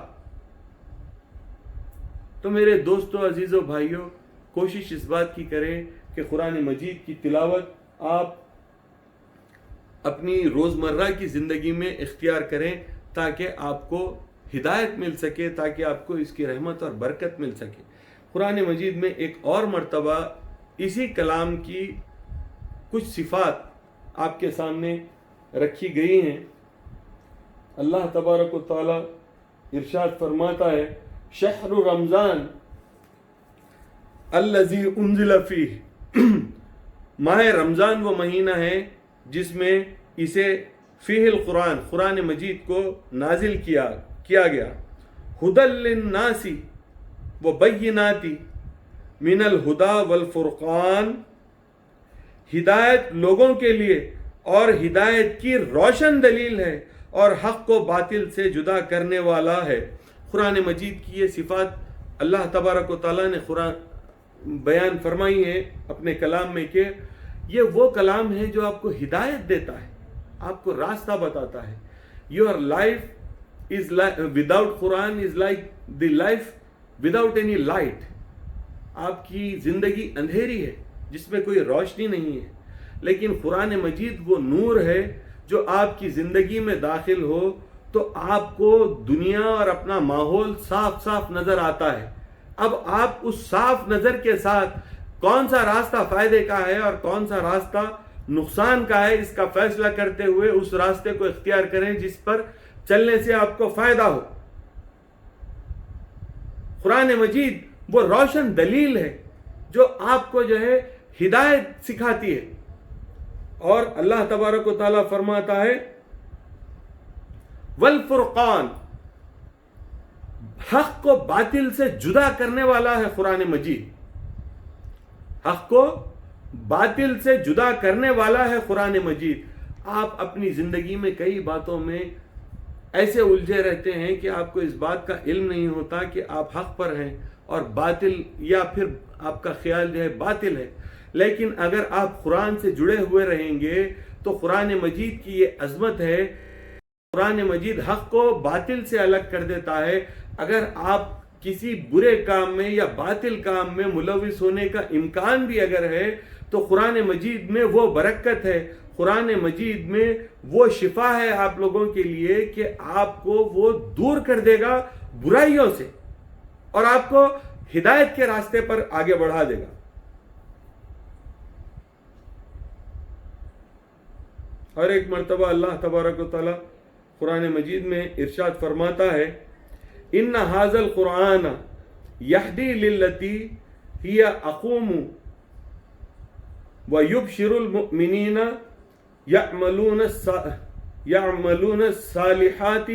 [SPEAKER 1] تو میرے دوستو، عزیزو، بھائیو، کوشش اس بات کی کریں کہ قرآن مجید کی تلاوت آپ اپنی روزمرہ کی زندگی میں اختیار کریں تاکہ آپ کو ہدایت مل سکے، تاکہ آپ کو اس کی رحمت اور برکت مل سکے. قرآن مجید میں ایک اور مرتبہ اسی کلام کی کچھ صفات آپ کے سامنے رکھی گئی ہیں. اللہ تبارک و تعالی ارشاد فرماتا ہے، شہر رمضان الذی انزل فیہ، ماہ رمضان وہ مہینہ ہے جس میں اسے فیہ القرآن، قرآن مجید کو نازل کیا گیا. ھدی للناس وبینات من الہدی والفرقان، ہدایت لوگوں کے لیے اور ہدایت کی روشن دلیل ہے اور حق کو باطل سے جدا کرنے والا ہے. قرآن مجید کی یہ صفات اللہ تبارک و تعالیٰ نے بیان فرمائی ہے اپنے کلام میں کہ یہ وہ کلام ہے جو آپ کو ہدایت دیتا ہے، آپ کو راستہ بتاتا ہے. Your life is without Quran is like the life without any light. آپ کی زندگی اندھیری ہے جس میں کوئی روشنی نہیں ہے، لیکن قرآن مجید وہ نور ہے جو آپ کی زندگی میں داخل ہو تو آپ کو دنیا اور اپنا ماحول صاف صاف نظر آتا ہے. اب آپ اس صاف نظر کے ساتھ کون سا راستہ فائدے کا ہے اور کون سا راستہ نقصان کا ہے، اس کا فیصلہ کرتے ہوئے اس راستے کو اختیار کریں جس پر چلنے سے آپ کو فائدہ ہو۔ قرآن مجید وہ روشن دلیل ہے جو آپ کو جو ہے ہدایت سکھاتی ہے۔ اور اللہ تبارک و تعالیٰ فرماتا ہے والفرقان، حق کو باطل سے جدا کرنے والا ہے قرآن مجید، حق کو باطل سے جدا کرنے والا ہے قرآن مجید۔ آپ اپنی زندگی میں کئی باتوں میں ایسے الجھے رہتے ہیں کہ آپ کو اس بات کا علم نہیں ہوتا کہ آپ حق پر ہیں اور باطل، یا پھر آپ کا خیال جو ہے باطل ہے۔ لیکن اگر آپ قرآن سے جڑے ہوئے رہیں گے تو قرآن مجید کی یہ عظمت ہے، قرآن مجید حق کو باطل سے الگ کر دیتا ہے۔ اگر آپ کسی برے کام میں یا باطل کام میں ملوث ہونے کا امکان بھی اگر ہے تو قرآن مجید میں وہ برکت ہے، قرآن مجید میں وہ شفا ہے آپ لوگوں کے لیے کہ آپ کو وہ دور کر دے گا برائیوں سے اور آپ کو ہدایت کے راستے پر آگے بڑھا دے گا۔ اور ایک مرتبہ اللہ تبارک و تعالی قرآن مجید میں ارشاد فرماتا ہے ان ھذا القرآن یہدی للتی ہی اقوم ویبشر المؤمنین یعملون الصالحات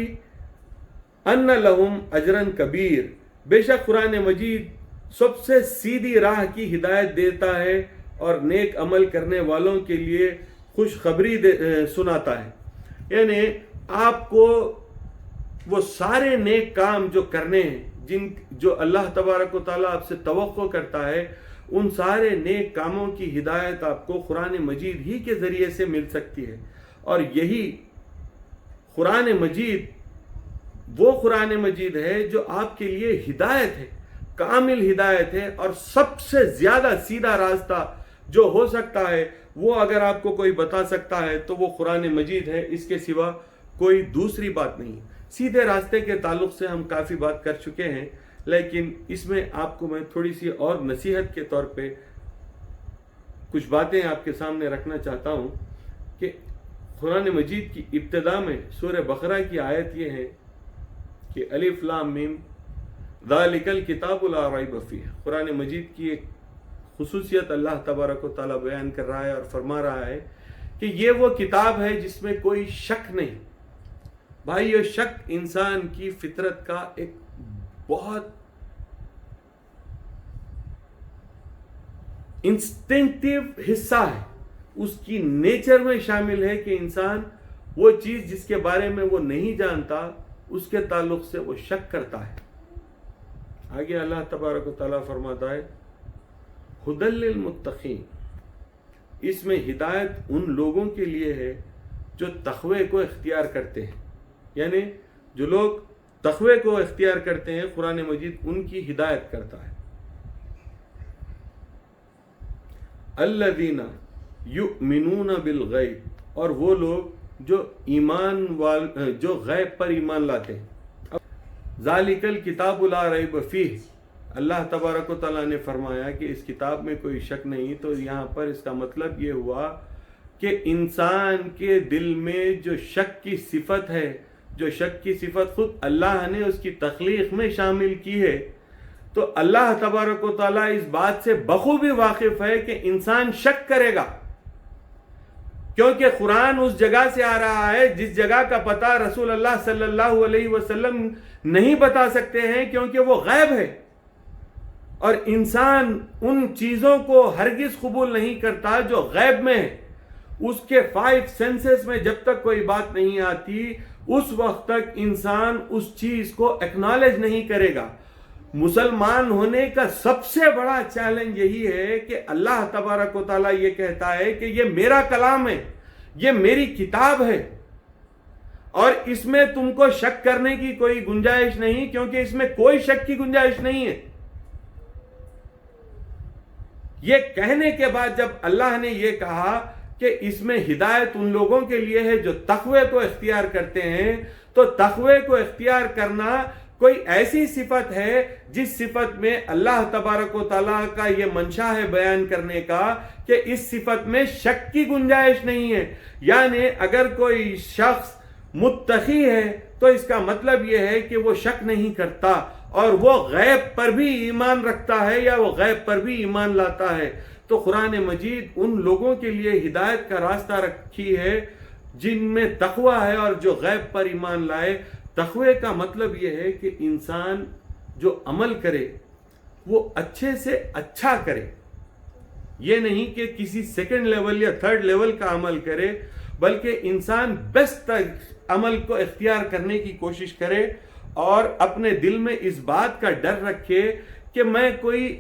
[SPEAKER 1] ان لہم اجرا کبیر۔ بے شک قرآن مجید سب سے سیدھی راہ کی ہدایت دیتا ہے اور نیک عمل کرنے والوں کے لیے خوشخبری سناتا ہے۔ یعنی آپ کو وہ سارے نیک کام جو کرنے ہیں، جو اللہ تبارک و تعالیٰ آپ سے توقع کرتا ہے، ان سارے نیک کاموں کی ہدایت آپ کو قرآن مجید ہی کے ذریعے سے مل سکتی ہے۔ اور یہی قرآن مجید وہ قرآن مجید ہے جو آپ کے لیے ہدایت ہے، کامل ہدایت ہے، اور سب سے زیادہ سیدھا راستہ جو ہو سکتا ہے وہ اگر آپ کو کوئی بتا سکتا ہے تو وہ قرآن مجید ہے، اس کے سوا کوئی دوسری بات نہیں۔ سیدھے راستے کے تعلق سے ہم کافی بات کر چکے ہیں، لیکن اس میں آپ کو میں تھوڑی سی اور نصیحت کے طور پہ کچھ باتیں آپ کے سامنے رکھنا چاہتا ہوں کہ قرآن مجید کی ابتدا میں سورہ بقرہ کی آیت یہ ہے کہ الف لام میم ذالک الکتاب لا ریب فیہ۔ قرآن مجید کی ایک خصوصیت اللہ تبارک و تعالیٰ بیان کر رہا ہے اور فرما رہا ہے کہ یہ وہ کتاب ہے جس میں کوئی شک نہیں۔ بھائی، یہ شک انسان کی فطرت کا ایک بہت انسٹنکٹیو حصہ ہے، اس کی نیچر میں شامل ہے کہ انسان وہ چیز جس کے بارے میں وہ نہیں جانتا اس کے تعلق سے وہ شک کرتا ہے۔ آگے اللہ تبارک و تعالیٰ فرماتا ہے ھدی للمتقین، اس میں ہدایت ان لوگوں کے لیے ہے جو تقوی کو اختیار کرتے ہیں۔ یعنی جو لوگ تقوی کو اختیار کرتے ہیں قرآن مجید ان کی ہدایت کرتا ہے۔ الذین یؤمنون بالغیب، اور وہ لوگ جو غیب پر ایمان لاتے ہیں۔ ذالک الکتاب لا ریب فیہ، اللہ تبارک و تعالیٰ نے فرمایا کہ اس کتاب میں کوئی شک نہیں، تو یہاں پر اس کا مطلب یہ ہوا کہ انسان کے دل میں جو شک کی صفت ہے، جو شک کی صفت خود اللہ نے اس کی تخلیق میں شامل کی ہے، تو اللہ تبارک و تعالیٰ اس بات سے بخوبی واقف ہے کہ انسان شک کرے گا، کیونکہ قرآن اس جگہ سے آ رہا ہے جس جگہ کا پتہ رسول اللہ صلی اللہ علیہ وسلم نہیں بتا سکتے ہیں، کیونکہ وہ غیب ہے، اور انسان ان چیزوں کو ہرگز قبول نہیں کرتا جو غیب میں ہے۔ اس کے 5 سینسز میں جب تک کوئی بات نہیں آتی اس وقت تک انسان اس چیز کو ایکنالج نہیں کرے گا۔ مسلمان ہونے کا سب سے بڑا چیلنج یہی ہے کہ اللہ تبارک و تعالیٰ یہ کہتا ہے کہ یہ میرا کلام ہے، یہ میری کتاب ہے، اور اس میں تم کو شک کرنے کی کوئی گنجائش نہیں، کیونکہ اس میں کوئی شک کی گنجائش نہیں ہے۔ یہ کہنے کے بعد جب اللہ نے یہ کہا کہ اس میں ہدایت ان لوگوں کے لیے ہے جو تقوی کو اختیار کرتے ہیں، تو تقوی کو اختیار کرنا کوئی ایسی صفت ہے جس صفت میں اللہ تبارک و تعالیٰ کا یہ منشا ہے بیان کرنے کا کہ اس صفت میں شک کی گنجائش نہیں ہے. یعنی اگر کوئی شخص متقی ہے تو اس کا مطلب یہ ہے کہ وہ شک نہیں کرتا اور وہ غیب پر بھی ایمان رکھتا ہے یا وہ غیب پر بھی ایمان لاتا ہے. تو قرآن مجید ان لوگوں کے لیے ہدایت کا راستہ رکھی ہے جن میں تقوی ہے اور جو غیب پر ایمان لائے. تقوی کا مطلب یہ ہے کہ انسان جو عمل کرے وہ اچھے سے اچھا کرے. یہ نہیں کہ کسی سیکنڈ لیول یا تھرڈ لیول کا عمل کرے، بلکہ انسان بیسٹ عمل کو اختیار کرنے کی کوشش کرے اور اپنے دل میں اس بات کا ڈر رکھے کہ میں کوئی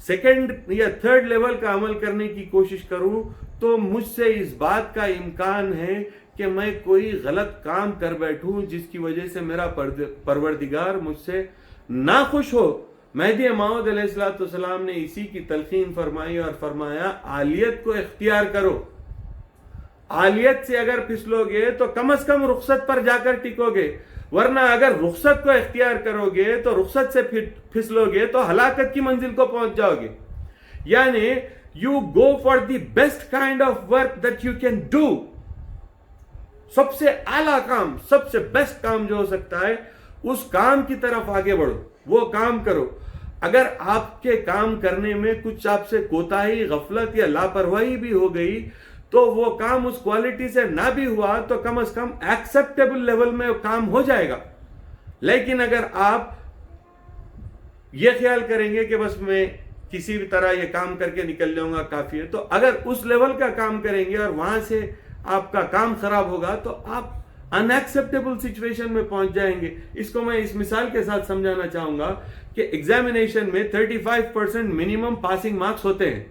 [SPEAKER 1] سیکنڈ یا تھرڈ لیول کا عمل کرنے کی کوشش کروں تو مجھ سے اس بات کا امکان ہے کہ میں کوئی غلط کام کر بیٹھوں جس کی وجہ سے میرا پروردگار مجھ سے ناخوش ہو. مہدی موعود علیہ السلام نے اسی کی تلقین فرمائی اور فرمایا عالیت کو اختیار کرو. عالیت سے اگر پھسلو گے تو کم از کم رخصت پر جا کر ٹکو گے، ورنہ اگر رخصت کو اختیار کرو گے تو رخصت سے پھسلو گے تو ہلاکت کی منزل کو پہنچ جاؤ گے. یعنی you go for the best kind of work that you can do. سب سے اعلیٰ کام، سب سے بیسٹ کام جو ہو سکتا ہے اس کام کی طرف آگے بڑھو، وہ کام کرو. اگر آپ کے کام کرنے میں کچھ آپ سے کوتاہی، غفلت یا لاپرواہی بھی ہو گئی تو وہ کام اس کوالٹی سے نہ بھی ہوا تو کم از کم ایکسیپٹیبل لیول میں کام ہو جائے گا. لیکن اگر آپ یہ خیال کریں گے کہ بس میں کسی بھی طرح یہ کام کر کے نکل جاؤں گا کافی ہے، تو اگر اس لیول کا کام کریں گے اور وہاں سے آپ کا کام خراب ہوگا تو آپ ان ایکسیپٹیبل سچویشن میں پہنچ جائیں گے. اس کو میں اس مثال کے ساتھ سمجھانا چاہوں گا کہ ایگزامینیشن میں 35% منیمم پاسنگ مارکس ہوتے ہیں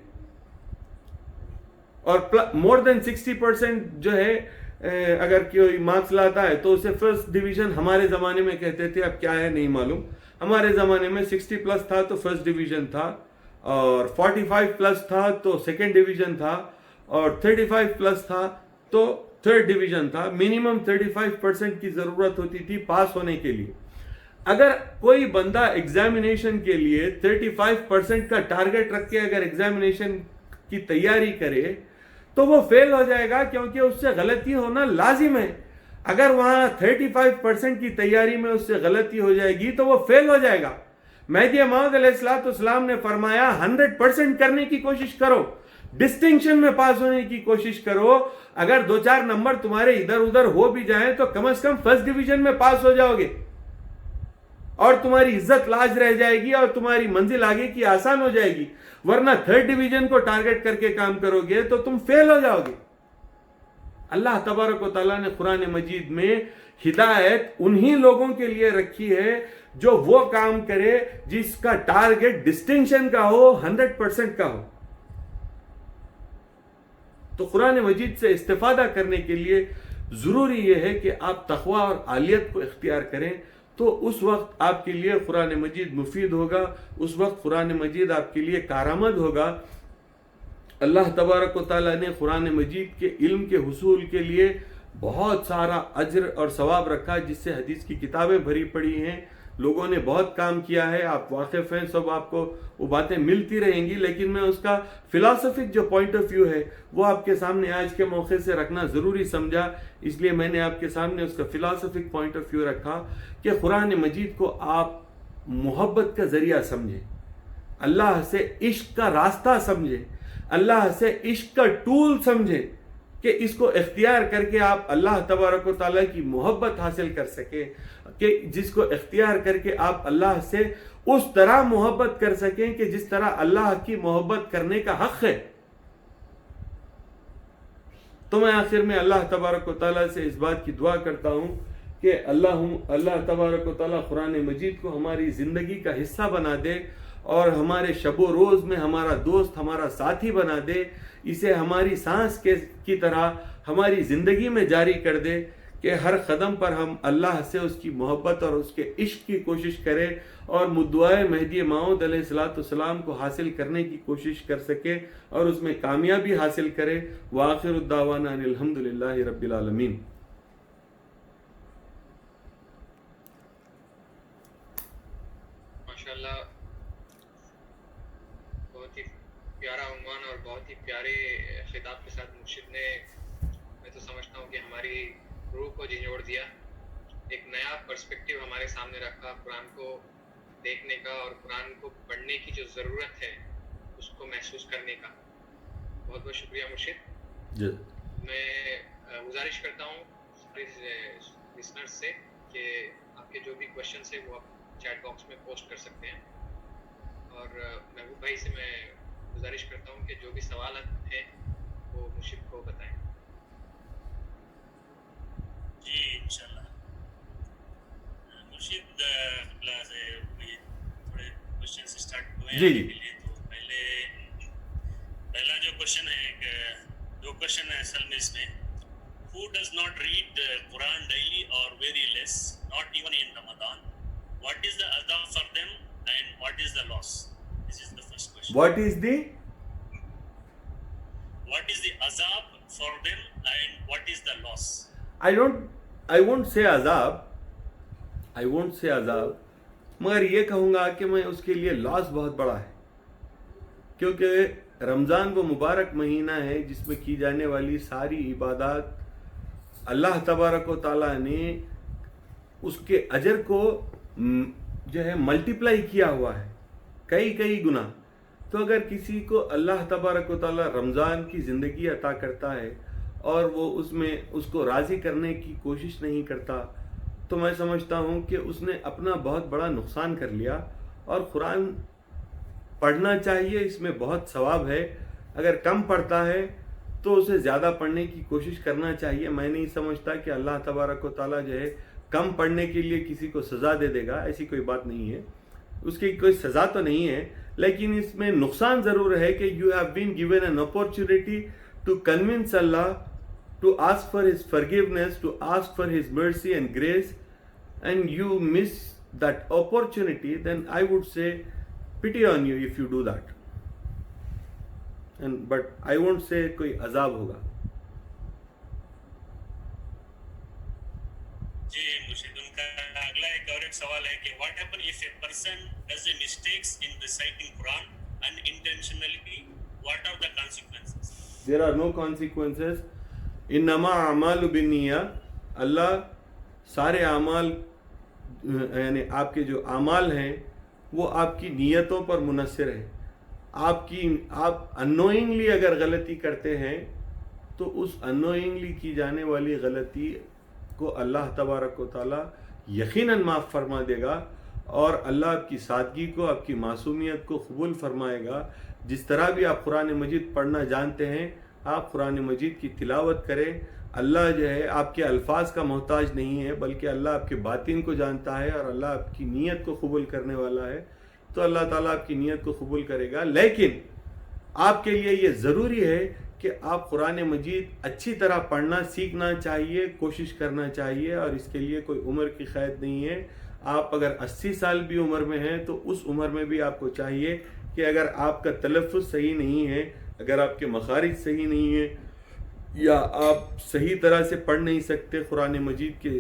[SPEAKER 1] اور مور دین 60% جو ہے اگر کوئی مارکس لاتا ہے تو اسے فرسٹ ڈویژن ہمارے زمانے میں کہتے تھے، اب کیا ہے نہیں معلوم. ہمارے زمانے میں 60 پلس تھا تو فرسٹ ڈویژن تھا، اور 45 پلس تھا تو سیکنڈ ڈویژن تھا، اور 35 پلس تھا تو تھرڈ ڈویژن تھا. منیمم 35% کی ضرورت ہوتی تھی پاس ہونے کے لیے. اگر کوئی بندہ ایگزامینیشن کے لیے 35% کا ٹارگٹ رکھ کے اگر ایگزامینیشن کی تیاری کرے تو وہ فیل ہو جائے گا، کیونکہ اس سے غلطی ہونا لازم ہے. اگر وہاں 35% کی تیاری میں اس سے غلطی ہو جائے گی تو وہ فیل ہو جائے گا. مہدی موعود علیہ السلام نے فرمایا 100% کرنے کی کوشش کرو، ڈسٹنکشن میں پاس ہونے کی کوشش کرو. اگر 2-4 نمبر تمہارے ادھر ادھر ہو بھی جائیں تو کم از کم فرسٹ ڈویژن میں پاس ہو جاؤ گے اور تمہاری عزت لاج رہ جائے گی اور تمہاری منزل آگے کی آسان ہو جائے گی. ورنہ تھرڈ ڈویژن کو ٹارگٹ کر کے کام کرو گے تو تم فیل ہو جاؤ گے. اللہ تبارک و تعالیٰ نے قرآن مجید میں ہدایت انہی لوگوں کے لیے رکھی ہے جو وہ کام کرے جس کا ٹارگٹ ڈسٹنکشن کا ہو، 100% کا ہو. تو قرآن مجید سے استفادہ کرنے کے لیے ضروری یہ ہے کہ آپ تقوی اور عالیت کو اختیار کریں. تو اس وقت آپ کے لیے قرآن مجید مفید ہوگا، اس وقت قرآن مجید آپ کے لیے کارآمد ہوگا. اللہ تبارک و تعالیٰ نے قرآن مجید کے علم کے حصول کے لیے بہت سارا اجر اور ثواب رکھا، جس سے حدیث کی کتابیں بھری پڑی ہیں. لوگوں نے بہت کام کیا ہے، آپ واقف ہیں، سب آپ کو وہ باتیں ملتی رہیں گی. لیکن میں اس کا فلاسفک جو پوائنٹ آف ویو ہے وہ آپ کے سامنے آج کے موقع سے رکھنا ضروری سمجھا. اس لیے میں نے آپ کے سامنے اس کا فلاسفک پوائنٹ آف ویو رکھا کہ قرآن مجید کو آپ محبت کا ذریعہ سمجھیں، اللہ سے عشق کا راستہ سمجھیں، اللہ سے عشق کا ٹول سمجھیں کہ اس کو اختیار کر کے آپ اللہ تبارک و تعالیٰ کی محبت حاصل کر سکیں، کہ جس کو اختیار کر کے آپ اللہ سے اس طرح محبت کر سکیں کہ جس طرح اللہ کی محبت کرنے کا حق ہے. تو میں آخر میں اللہ تبارک و تعالیٰ سے اس بات کی دعا کرتا ہوں کہ اللہ تبارک و تعالیٰ قرآن مجید کو ہماری زندگی کا حصہ بنا دے اور ہمارے شب و روز میں ہمارا دوست، ہمارا ساتھی بنا دے. اسے ہماری سانس کی طرح ہماری زندگی میں جاری کر دے کہ ہر قدم پر ہم اللہ سے اس کی محبت اور اس کے عشق کی کوشش کریں اور مدعائے مہدی موعود علیہ السلام کو حاصل کرنے کی کوشش کر سکے اور اس میں کامیابی حاصل کرے. وآخر الدعوانا ان الحمدللہ رب العالمین.
[SPEAKER 2] پیارے خطاب کے ساتھ مرشد نے میں تو سمجھتا ہوں کہ ہماری روح کو جھنجھوڑ دیا, ایک نیا پرسپیکٹیو ہمارے سامنے رکھا قرآن کو دیکھنے کا اور قرآن کو پڑھنے کی جو ضرورت ہے اس کو محسوس کرنے کا. بہت بہت شکریہ مرشد. میں گزارش کرتا ہوں لسنرز سے کہ آپ کے جو بھی کوشچنس ہیں وہ آپ چیٹ باکس میں پوسٹ کر سکتے ہیں, اور محبوب بھائی سے میں گزارش کرتا ہوں کہ جو بھی سوالات ہیں وہ مرشد کو بتائیں.
[SPEAKER 3] جی انشاءاللہ. مرشد سے تھوڑے کوشچنس اسٹارٹ ہوئے ہیں کے لیے. تو پہلا جو کوشچن ہے, دو کوشچن ہے اصل میں اس میں. Who does not read Quran daily or very less, not even in Ramadan? What is the azab for them and what is the loss? This is the first question.
[SPEAKER 1] What is the
[SPEAKER 3] azab for them and what is the loss?
[SPEAKER 1] I won't say azab, مگر یہ کہوں گا کہ میں اس کے لیے لاس بہت بڑا ہے, کیونکہ رمضان وہ مبارک مہینہ ہے جس میں کی جانے والی ساری عبادات اللہ تبارک و تعالیٰ نے اس کے اجر کو جو ہے ملٹیپلائی کیا ہوا ہے کئی گنا. تو اگر کسی کو اللہ تبارک و تعالیٰ رمضان کی زندگی عطا کرتا ہے اور وہ اس میں اس کو راضی کرنے کی کوشش نہیں کرتا, تو میں سمجھتا ہوں کہ اس نے اپنا بہت بڑا نقصان کر لیا. اور قرآن پڑھنا چاہیے, اس میں بہت ثواب ہے. اگر کم پڑھتا ہے تو اسے زیادہ پڑھنے کی کوشش کرنا چاہیے. میں نہیں سمجھتا کہ اللہ تبارک و تعالیٰ جو ہے کم پڑھنے کے لیے کسی کو سزا دے دے گا, ایسی کوئی بات نہیں ہے. اس کی کوئی سزا تو نہیں ہے, لیکن اس میں نقصان ضرور ہے کہ you have been given an opportunity to convince اللہ, to ask for his forgiveness, to ask for his mercy and grace, and you miss that opportunity. Then I would say pity on you if you do that. But I won't say کوئی عذاب ہوگا.
[SPEAKER 3] جی مرشد, ان کا اگلا ایک سوال ہے کہ what happen if a person does a mistakes in reciting Quran unintentionally, what are the consequences?
[SPEAKER 1] There are no consequences. انما اعمال بالنیات. اللہ سارے اعمال یعنی آپ کے جو اعمال ہیں وہ آپ کی نیتوں پر منحصر ہے. آپ انوئنگلی اگر غلطی کرتے ہیں تو اس انوئنگلی کی جانے والی غلطی کو اللہ تبارک و تعالیٰ یقیناً معاف فرما دے گا, اور اللہ آپ کی سادگی کو, آپ کی معصومیت کو قبول فرمائے گا. جس طرح بھی آپ قرآن مجید پڑھنا جانتے ہیں, آپ قرآن مجید کی تلاوت کریں. اللہ جو ہے آپ کے الفاظ کا محتاج نہیں ہے, بلکہ اللہ آپ کے باطن کو جانتا ہے, اور اللہ آپ کی نیت کو قبول کرنے والا ہے. تو اللہ تعالیٰ آپ کی نیت کو قبول کرے گا. لیکن آپ کے لیے یہ ضروری ہے کہ آپ قرآن مجید اچھی طرح پڑھنا سیکھنا چاہیے, کوشش کرنا چاہیے, اور اس کے لیے کوئی عمر کی قید نہیں ہے. آپ اگر 80 سال بھی عمر میں ہیں تو اس عمر میں بھی آپ کو چاہیے کہ اگر آپ کا تلفظ صحیح نہیں ہے, اگر آپ کے مخارج صحیح نہیں ہیں, یا آپ صحیح طرح سے پڑھ نہیں سکتے, قرآن مجید کے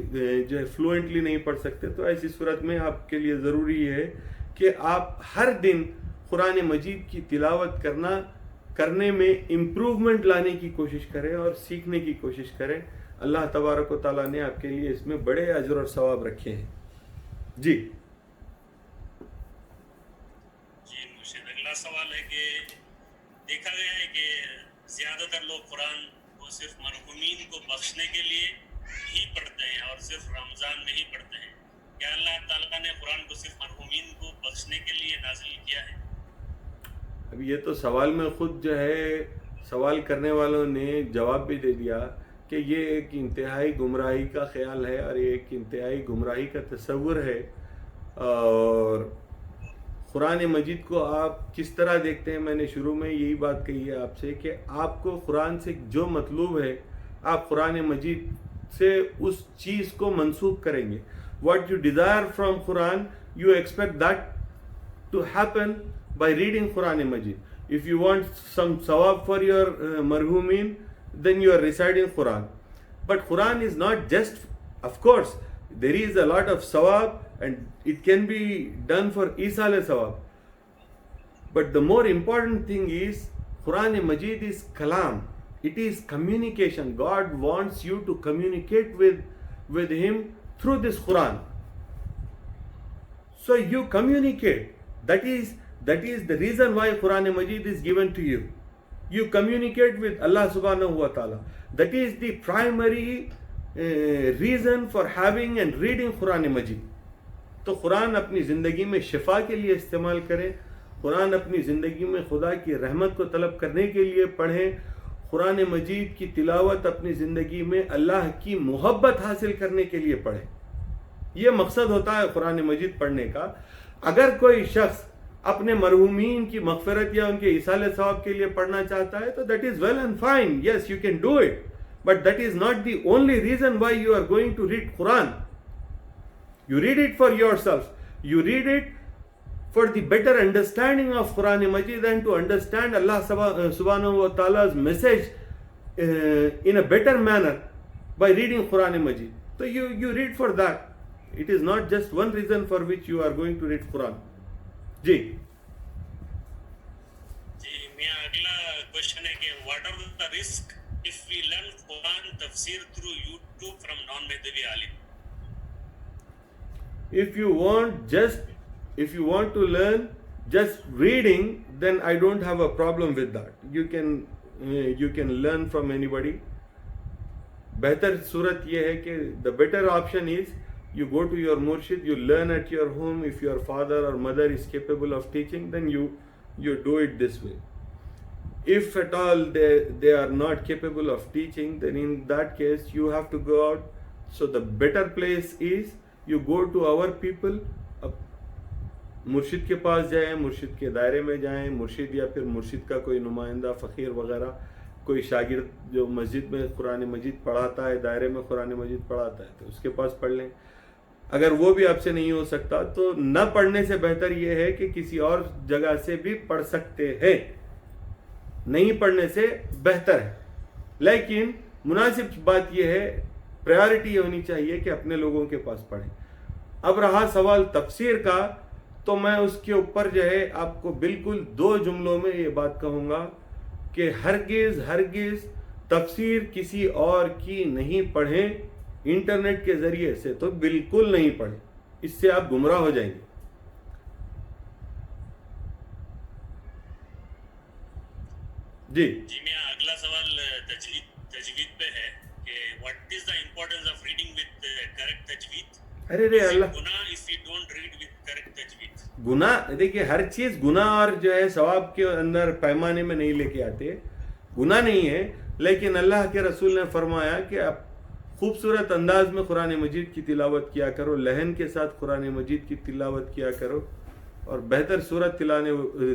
[SPEAKER 1] جو ہے فلوئنٹلی نہیں پڑھ سکتے, تو ایسی صورت میں آپ کے لیے ضروری ہے کہ آپ ہر دن قرآن مجید کی تلاوت کرنے میں امپروومنٹ لانے کی کوشش کریں اور سیکھنے کی کوشش کریں. اللہ تبارک و تعالیٰ نے آپ کے لیے اس میں بڑے اجر اور ثواب رکھے ہیں. جی
[SPEAKER 3] مرشد, اگلا سوال ہے کہ دیکھا گیا ہے کہ زیادہ تر لوگ قرآن کو صرف مرحومین کو بخشنے کے لیے ہی پڑھتے ہیں اور صرف رمضان میں ہی پڑھتے ہیں. کیا اللہ تعالیٰ نے قرآن کو صرف مرحومین کو بخشنے کے لیے نازل کیا ہے؟
[SPEAKER 1] اب یہ تو سوال میں خود جو ہے سوال کرنے والوں نے جواب بھی دے دیا کہ یہ ایک انتہائی گمراہی کا خیال ہے اور یہ ایک انتہائی گمراہی کا تصور ہے. اور قرآن مجید کو آپ کس طرح دیکھتے ہیں, میں نے شروع میں یہی بات کہی ہے آپ سے کہ آپ کو قرآن سے جو مطلوب ہے آپ قرآن مجید سے اس چیز کو منسوخ کریں گے. What you desire from Quran, you expect that to happen by reading Quran Majid. If you want some sawab for your marhumin, then you are reciting Quran. But Quran is not just, of course, there is a lot of sawab and it can be done for isal sawab. But the more important thing is Quran Majid is kalam. It is communication. God wants you to communicate with Him through this Quran. So you communicate. That is the reason why Quran Majid is given to you. You communicate with Allah subhanahu wa ta'ala. That is the primary reason for having and reading Quran Majid. تو قرآن اپنی زندگی میں شفا کے لیے استعمال کریں، قرآن اپنی زندگی میں خدا کی رحمت کو طلب کرنے کے لیے پڑھیں، قرآن مجید کی تلاوت اپنی زندگی میں اللہ کی محبت حاصل کرنے کے لیے پڑھیں. یہ مقصد ہوتا ہے قرآن مجید پڑھنے کا. اگر کوئی شخص اپنے مرحومین کی مغفرت یا ان کے ایصال ثواب کے لیے پڑھنا چاہتا ہے تو that is well and fine, yes you can do it, but that is not the only reason why you are going to read قرآن. You read it for yourself. You read it for the better understanding of Quran Majid and to understand Allah subhanahu wa ta'ala's message in a better manner by reading Quran Majid. So you read for that. It is not just one reason for which you are going to read Quran. جی
[SPEAKER 3] میاں اگلا question ہے کہ what are the risk if we learn Quran tafsir through YouTube from non-Madhabi alim?
[SPEAKER 1] If you want to learn just reading, then I don't have a problem with that. You can learn from anybody. بہتر صورت یہ ہے کہ the better option is you go to your murshid, you learn at your home. If your father or mother is capable of teaching, then you do it this way. If at all they are not capable of teaching, then in that case you have to go out. So the better place is you go to our people. اب مرشد کے پاس جائیں، مرشد کے دائرے میں جائیں، مرشد یا پھر مرشد کا کوئی نمائندہ فقیر وغیرہ، کوئی شاگرد جو مسجد میں قرآن مجید پڑھاتا ہے، دائرے میں قرآن مجید پڑھاتا ہے، تو اس کے پاس پڑھ لیں. اگر وہ بھی آپ سے نہیں ہو سکتا تو نہ پڑھنے سے بہتر یہ ہے کہ کسی اور جگہ سے بھی پڑھ سکتے ہیں. نہیں پڑھنے سے بہتر ہے، لیکن مناسب بات یہ ہے، پریارٹی یہ ہونی چاہیے کہ اپنے لوگوں کے پاس پڑھیں. اب رہا سوال تفسیر کا، تو میں اس کے اوپر جو ہے آپ کو بالکل 2 جملوں میں یہ بات کہوں گا کہ ہرگز تفسیر کسی اور کی نہیں پڑھیں. انٹرنیٹ کے ذریعے سے تو بالکل نہیں پڑھیں، اس سے آپ گمراہ ہو جائیں گے. جی
[SPEAKER 3] میں اگلا سوال تجوید پہ ہے کہ what is the importance of reading with correct تجوید؟
[SPEAKER 1] ارے اللہ،
[SPEAKER 3] گناہ if we don't read with correct تجوید.
[SPEAKER 1] گناہ دیکھیے، ہر چیز گناہ اور جو ہے ثواب کے اندر پیمانے میں نہیں لے کے آتے. گناہ نہیں ہے، لیکن اللہ کے رسول نے فرمایا کہ آپ خوبصورت انداز میں قرآن مجید کی تلاوت کیا کرو، لہن کے ساتھ قرآن مجید کی تلاوت کیا کرو. اور بہتر صورت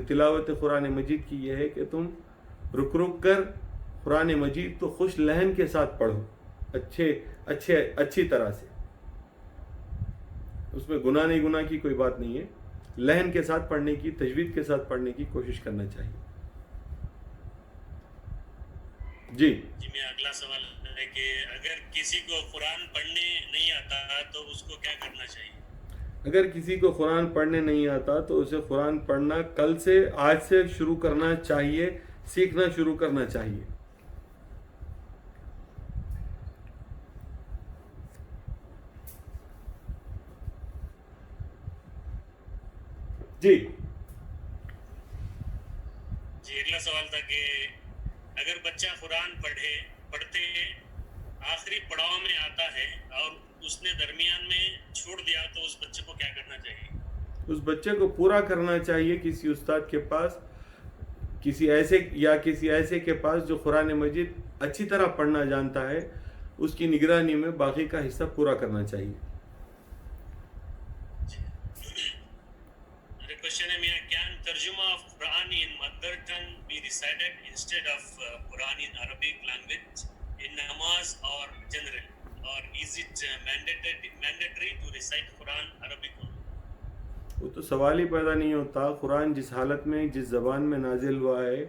[SPEAKER 1] تلاوت قرآن مجید کی یہ ہے کہ تم رک کر قرآن مجید کو خوش لہن کے ساتھ پڑھو، اچھی طرح سے. اس میں گناہ نہیں، گناہ کی کوئی بات نہیں ہے. لہن کے ساتھ پڑھنے کی، تجوید کے ساتھ پڑھنے کی کوشش کرنا چاہیے. جی
[SPEAKER 3] میں اگلا سوال ہے کہ اگر کسی کو قرآن پڑھنے نہیں آتا تو اس کو کیا کرنا چاہیے؟
[SPEAKER 1] اگر کسی کو قرآن پڑھنے نہیں آتا تو اسے قرآن پڑھنا آج سے شروع کرنا چاہیے، سیکھنا شروع کرنا چاہیے. جی
[SPEAKER 3] اگلا سوال تھا کہ اگر بچہ قرآن پڑھتے آخری پڑاؤ میں آتا ہے اور اس نے درمیان میں چھوڑ دیا تو اس بچے کو کیا کرنا چاہیے؟
[SPEAKER 1] اس بچے کو پورا کرنا چاہیے کسی استاد کے پاس، کسی ایسے کے پاس جو قرآن مجید اچھی طرح پڑھنا جانتا ہے. اس کی نگرانی میں باقی کا حصہ پورا کرنا چاہیے.
[SPEAKER 3] Question ہے میاں، can ترجمہ of Quran in mother tongue be recited instead of Quran in Arabic language in namaz or general, or is it mandatory to recite Quran Arabic only?
[SPEAKER 1] وہ تو سوال ہی پیدا نہیں ہوتا. قرآن جس حالت میں، جس زبان میں نازل ہوا ہے،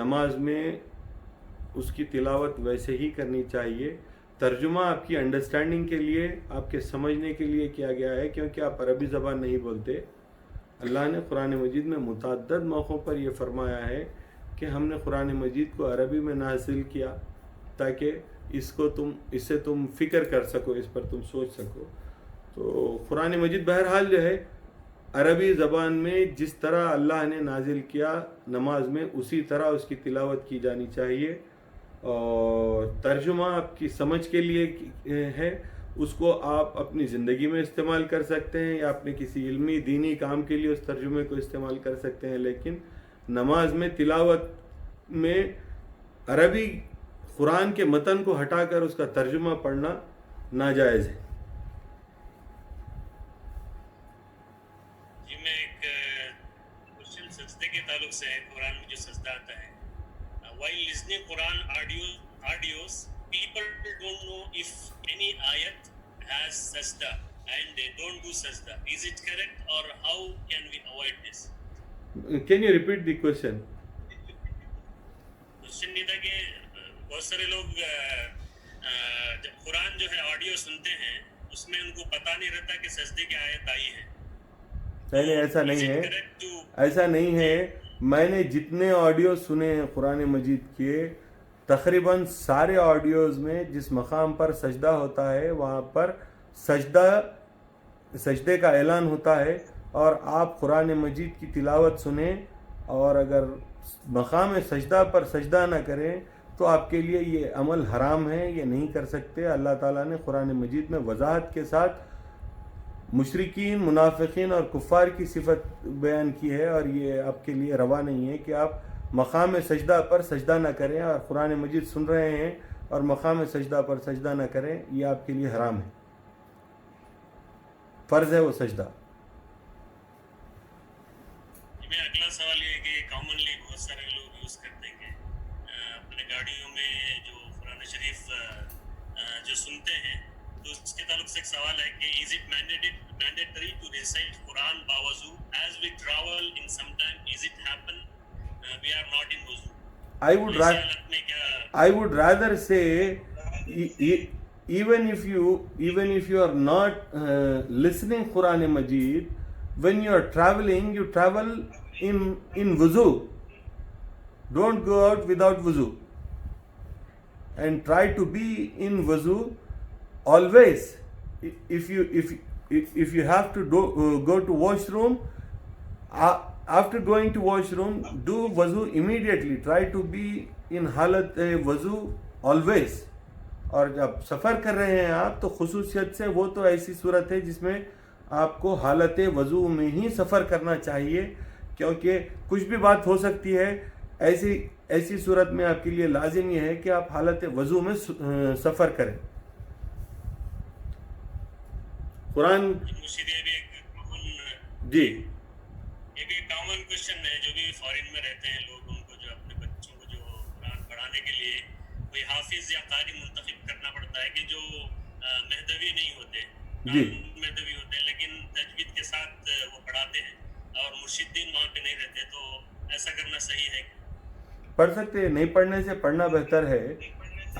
[SPEAKER 1] نماز میں اس کی تلاوت ویسے ہی کرنی چاہیے. ترجمہ آپ کی انڈرسٹینڈنگ کے لیے، آپ کے سمجھنے کے لیے کیا گیا ہے، کیونکہ آپ عربی زبان نہیں بولتے. اللہ نے قرآن مجید میں متعدد موقعوں پر یہ فرمایا ہے کہ ہم نے قرآن مجید کو عربی میں نازل کیا تاکہ اس سے تم فکر کر سکو، اس پر تم سوچ سکو. تو قرآن مجید بہرحال جو ہے عربی زبان میں جس طرح اللہ نے نازل کیا نماز میں اسی طرح اس کی تلاوت کی جانی چاہیے، اور ترجمہ آپ کی سمجھ کے لیے ہے، اس کو آپ اپنی زندگی میں استعمال کر سکتے ہیں یا اپنے کسی علمی دینی کام کے لیے اس ترجمے کو استعمال کر سکتے ہیں، لیکن نماز میں تلاوت میں عربی قرآن کے متن کو ہٹا کر اس کا ترجمہ پڑھنا ناجائز ہے.
[SPEAKER 3] جی میں ایک کوشچن سجدے کے تعلق سے ہے. قرآن میں جو سجدہ آتا ہے، while listening Quran audios, people don't know if any ayat has sajda and they don't do sajda. Is it correct or how can we avoid this?
[SPEAKER 1] Can you repeat the question?
[SPEAKER 3] Question یہ تھا کہ بہت سارے لوگ جب قرآن جو ہے audio سنتے ہیں اس میں ان کو پتہ نہیں رہتا کہ سجدے کی آیت آئی ہے.
[SPEAKER 1] نہیں ایسا نہیں ہے، ایسا نہیں ہے. میں نے جتنے آڈیو سنے ہیں قرآن مجید کے، تقریباً سارے آڈیوز میں جس مقام پر سجدہ ہوتا ہے وہاں پر سجدے کا اعلان ہوتا ہے، اور آپ قرآن مجید کی تلاوت سنیں اور اگر مقام سجدہ پر سجدہ نہ کریں تو آپ کے لیے یہ عمل حرام ہے، یہ نہیں کر سکتے. اللہ تعالیٰ نے قرآن مجید میں وضاحت کے ساتھ مشرکین، منافقین اور کفار کی صفت بیان کی ہے، اور یہ آپ کے لیے روا نہیں ہے کہ آپ مقام سجدہ پر سجدہ نہ کریں، اور قرآن مجید سن رہے ہیں اور مقام سجدہ پر سجدہ نہ کریں، یہ آپ کے لیے حرام ہے. فرض ہے وہ سجدہ.
[SPEAKER 3] میں اگلا سوال یہ ہے کہ کامنلی بہت سارے لوگ یوز کرتے ہیں کہ اپنے گاڑیوں میں جو قرآن شریف جو سنتے ہیں، تو اس کے تعلق سے ایک سوال ہے کہ is it mandatory to recite Quran باوضو as we travel in some time is it happen we are not in وضو.
[SPEAKER 1] I would rather say even if you are not listening Quran Majid, when you are traveling, you travel in wuzu. Don't go out without wuzu, and try to be in wuzu always. If you have to go to washroom, after going to washroom, do wuzu immediately. Try to be in halat wuzu always. اور جب سفر کر رہے ہیں آپ تو خصوصیت سے وہ تو ایسی صورت ہے جس میں آپ کو حالت وضو میں ہی سفر کرنا چاہیے، کیونکہ کچھ بھی بات ہو سکتی ہے. ایسی صورت میں آپ کے لیے لازم یہ ہے کہ آپ حالت وضو میں سفر کریں. قرآن جی
[SPEAKER 3] یہ بھی کامن کوشچن ہے جو بھی فارن میں رہتے ہیں لوگ، ان کو جو اپنے بچوں کو جو قرآن پڑھانے کے لیے کوئی حافظ یا قاری منتخب کرنا پڑتا ہے کہ جو مہدوی نہیں ہوتے، مہدوی ہوتے ہیں لیکن تجوید کے ساتھ وہ پڑھاتے ہیں اور مرشدین وہاں پہ نہیں رہتے، تو ایسا کرنا صحیح ہے؟
[SPEAKER 1] پڑھ سکتے ہیں، نہیں پڑھنے سے پڑھنا بہتر ہے.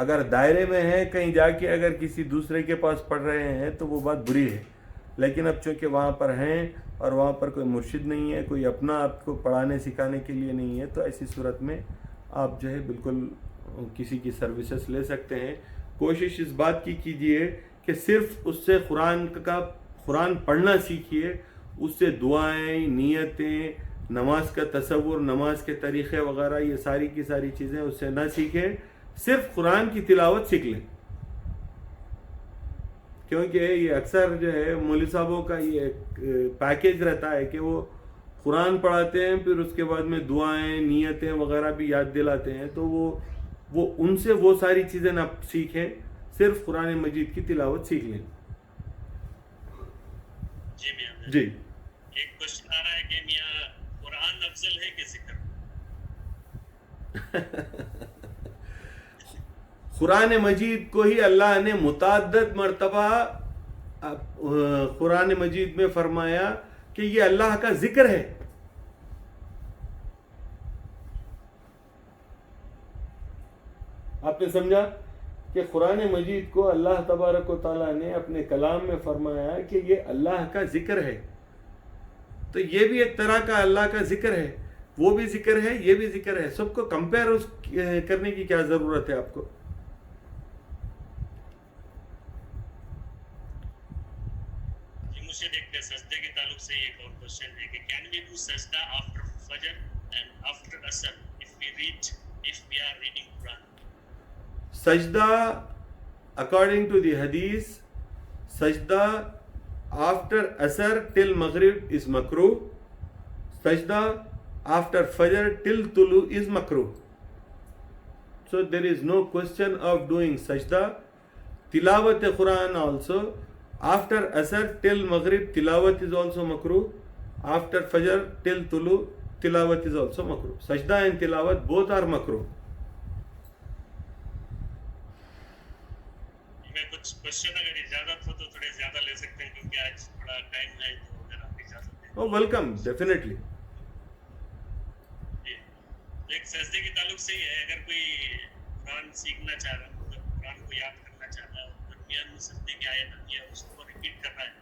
[SPEAKER 1] اگر دائرے میں ہے کہیں جا کے اگر کسی دوسرے کے پاس پڑھ رہے ہیں تو وہ بات بری ہے، لیکن اب چونکہ وہاں پر ہیں اور وہاں پر کوئی مرشد نہیں ہے، کوئی اپنا آپ کو پڑھانے سکھانے کے لیے نہیں ہے، تو ایسی صورت میں آپ جو ہے بالکل کسی کی سروسز لے سکتے ہیں. کوشش اس بات کی کیجئے کہ صرف اس سے قرآن پڑھنا سیکھیے، اس سے دعائیں، نیتیں، نماز کا تصور، نماز کے طریقے وغیرہ، یہ ساری کی ساری چیزیں اس سے نہ سیکھیں، صرف قرآن کی تلاوت سیکھ لیں. کیونکہ یہ اکثر جو ہے مولوی صاحبوں کا یہ پیکیج رہتا ہے کہ وہ قرآن پڑھاتے ہیں، پھر اس کے بعد میں دعائیں، نیتیں وغیرہ بھی یاد دلاتے ہیں، تو وہ ان سے وہ ساری چیزیں نہ سیکھیں، صرف قرآن مجید کی تلاوت سیکھ لیں.
[SPEAKER 3] جی میاں
[SPEAKER 1] جی
[SPEAKER 3] ایک کوشچن آ رہا ہے کہ میاں قرآن افضل ہے کہ ذکر؟
[SPEAKER 1] قرآن مجید کو ہی اللہ نے متعدد مرتبہ قرآن مجید میں فرمایا کہ یہ اللہ کا ذکر ہے. آپ نے سمجھا کہ قرآن مجید کو اللہ تبارک و تعالیٰ نے اپنے کلام میں فرمایا کہ یہ اللہ کا ذکر ہے، تو یہ بھی ایک طرح کا اللہ کا ذکر ہے. وہ بھی ذکر ہے یہ بھی ذکر ہے, سب کو کمپیئر کرنے کی کیا ضرورت ہے آپ کو؟
[SPEAKER 3] مجھے دیکھتے سجدے کے تعلق سے ایک اور کوشچن ہے کہ کین وی ڈو سجدہ آفٹر فجر اینڈ آفٹر عصر if we are reading Quran.
[SPEAKER 1] سجدہ according to the hadith, سجدہ after asr till maghrib is makruh, sajda after fajr till tulu is makruh. So there is no question of doing sajda. Tilawat Quran also after asr till maghrib tilawat is also makruh, after fajr till tulu tilawat is also makruh. Sajda and tilawat both are makruh.
[SPEAKER 3] کچھ question اگر اجازت ہو تو تھوڑے زیادہ لے سکتے ہیں کیونکہ آج تھوڑا ٹائم ہے, تو اگر آپ اجازت دیں.
[SPEAKER 1] Oh, welcome, definitely.
[SPEAKER 3] جی, ایک سجدے کے تعلق سے ہی ہے, اگر کوئی قرآن سیکھنا چاہ رہا ہے, مطلب قرآن کو یاد کرنا چاہ رہا ہے اور درمیان میں سجدے کی آیت آتی ہے اس کو ریپیٹ کر رہا ہے,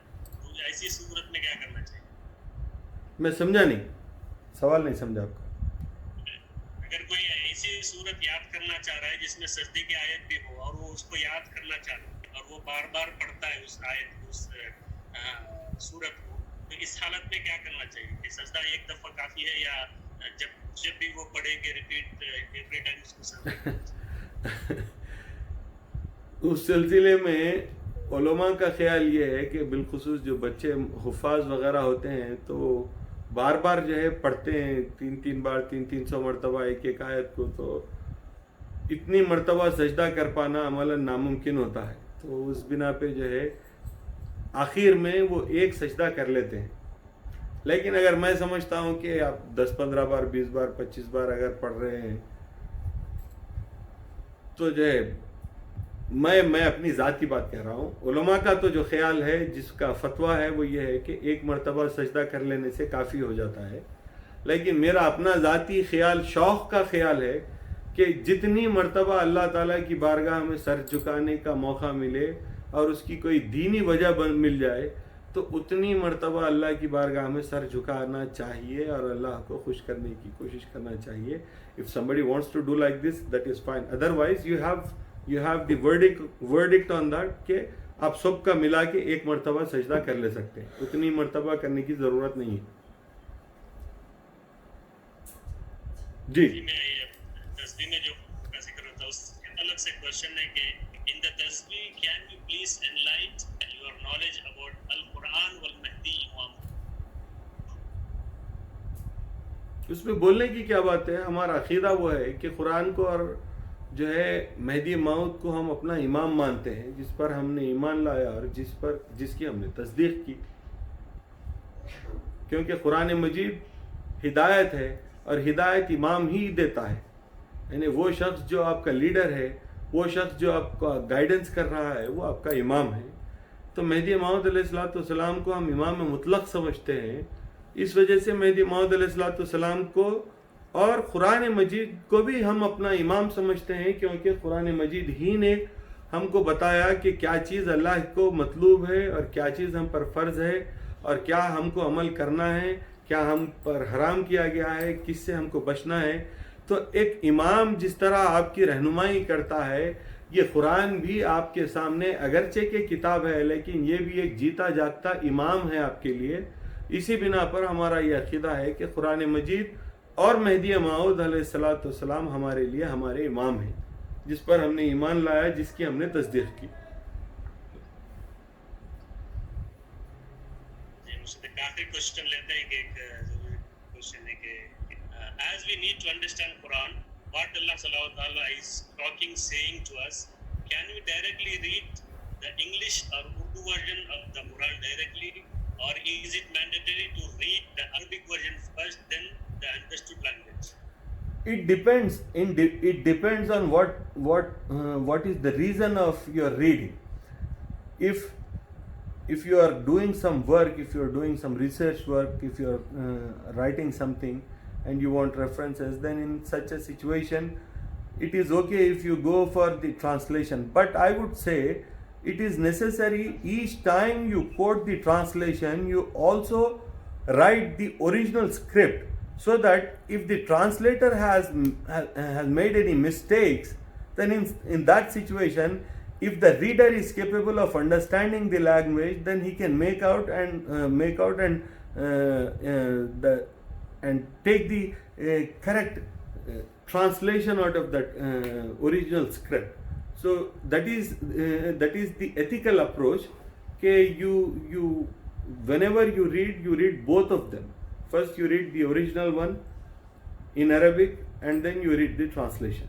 [SPEAKER 3] تو ایسی صورت میں کیا کرنا چاہیے؟
[SPEAKER 1] میں سمجھا نہیں, سوال نہیں سمجھا آپ کا.
[SPEAKER 3] اگر کوئی ایسی صورت یاد کرنا چاہ رہا ہے جس میں سجدے کی آیت بھی ہو اور وہ اس کو یاد کرنا چاہ رہا ہے اور وہ بار بار پڑھتا ہے اس آیت کو, اس صورت کو, تو اس حالت میں کیا کرنا چاہیے؟ کہ سجدہ ایک دفعہ کافی ہے یا جب بھی وہ پڑھے کہ ریپیٹ ایوری ٹائم اس کو سجدہ؟
[SPEAKER 1] اس سلسلے میں علماء کا خیال یہ ہے کہ بالخصوص جو بچے حفاظ وغیرہ ہوتے ہیں تو بار بار جو ہے پڑھتے ہیں 300 بار 300 مرتبہ ایک آیت کو, تو اتنی مرتبہ سجدہ کر پانا عملاً ناممکن ہوتا ہے. تو اس بنا پہ جو ہے آخر میں وہ ایک سجدہ کر لیتے ہیں. لیکن اگر میں سمجھتا ہوں کہ آپ 10-15 بار 20 بار 25 بار اگر پڑھ رہے ہیں تو جو ہے میں اپنی ذات کی بات کہہ رہا ہوں. علماء کا تو جو خیال ہے, جس کا فتویٰ ہے, وہ یہ ہے کہ ایک مرتبہ سجدہ کر لینے سے کافی ہو جاتا ہے. لیکن میرا اپنا ذاتی خیال, شوق کا خیال ہے کہ جتنی مرتبہ اللہ تعالیٰ کی بارگاہ میں سر جھکانے کا موقع ملے اور اس کی کوئی دینی وجہ مل جائے تو اتنی مرتبہ اللہ کی بارگاہ میں سر جھکانا چاہیے اور اللہ کو خوش کرنے کی کوشش کرنا چاہیے. If somebody wants to do like this, that is fine. Otherwise you have the verdict on that کہ آپ سب کا ملا کے ایک مرتبہ سجدہ کر لے سکتے ہیں, اتنی مرتبہ کرنے کی ضرورت نہیں ہے. جی
[SPEAKER 3] تسبیح میں جو ذکر ہوتا ہے اس کے الگ سے کوشچن ہے کہ in the tasbih can you please enlighten your knowledge about al-Quran wal-Mahdi imam.
[SPEAKER 1] اس میں بولنے کی کیا بات ہے؟ ہمارا عقیدہ وہ ہے کہ قرآن کو اور جو ہے مہدی موعود کو ہم اپنا امام مانتے ہیں, جس پر ہم نے ایمان لایا اور جس کی ہم نے تصدیق کی. کیونکہ قرآن مجید ہدایت ہے اور ہدایت امام ہی دیتا ہے. یعنی وہ شخص جو آپ کا لیڈر ہے, وہ شخص جو آپ کا گائیڈنس کر رہا ہے, وہ آپ کا امام ہے. تو مہدی موعود علیہ السلام کو ہم امام مطلق سمجھتے ہیں. اس وجہ سے مہدی موعود علیہ السلام کو اور قرآن مجید کو بھی ہم اپنا امام سمجھتے ہیں, کیونکہ قرآن مجید ہی نے ہم کو بتایا کہ کیا چیز اللہ کو مطلوب ہے اور کیا چیز ہم پر فرض ہے اور کیا ہم کو عمل کرنا ہے, کیا ہم پر حرام کیا گیا ہے, کس سے ہم کو بچنا ہے. تو ایک امام جس طرح آپ کی رہنمائی کرتا ہے, یہ قرآن بھی آپ کے سامنے اگرچہ کہ کتاب ہے لیکن یہ بھی ایک جیتا جاگتا امام ہے آپ کے لیے. اسی بنا پر ہمارا یہ عقیدہ ہے کہ قرآن مجید اور مہدی موعود علیہ السلام ہمارے لیے ہمارے امام ہیں, جس پر ہم نے ایمان لایا, جس کی ہم نے تصدیق کی.
[SPEAKER 3] آخری کوشچن لیتے ہیں کہ ایک ضروری کوشچن ہے کہ as we need to understand Quran, what Allah Subhanahu wa Ta'ala is talking, saying to us, can we directly read the English or Urdu version of the Quran directly, or is it mandatory to read the Arabic version first, then the understood language?
[SPEAKER 1] It depends. It depends on what is the reason of your reading. If you are doing some work, if you are doing some research work, if you are writing something and you want references, then in such a situation it is okay if you go for the translation. But I would say it is necessary each time you quote the translation, you also write the original script so that if the translator has made any mistakes, then in that situation, if the reader is capable of understanding the language, then he can make out and take the correct translation out of that original script. So that is the ethical approach. Okay, you whenever you read both of them. First you read the original one in Arabic and then you read the translation.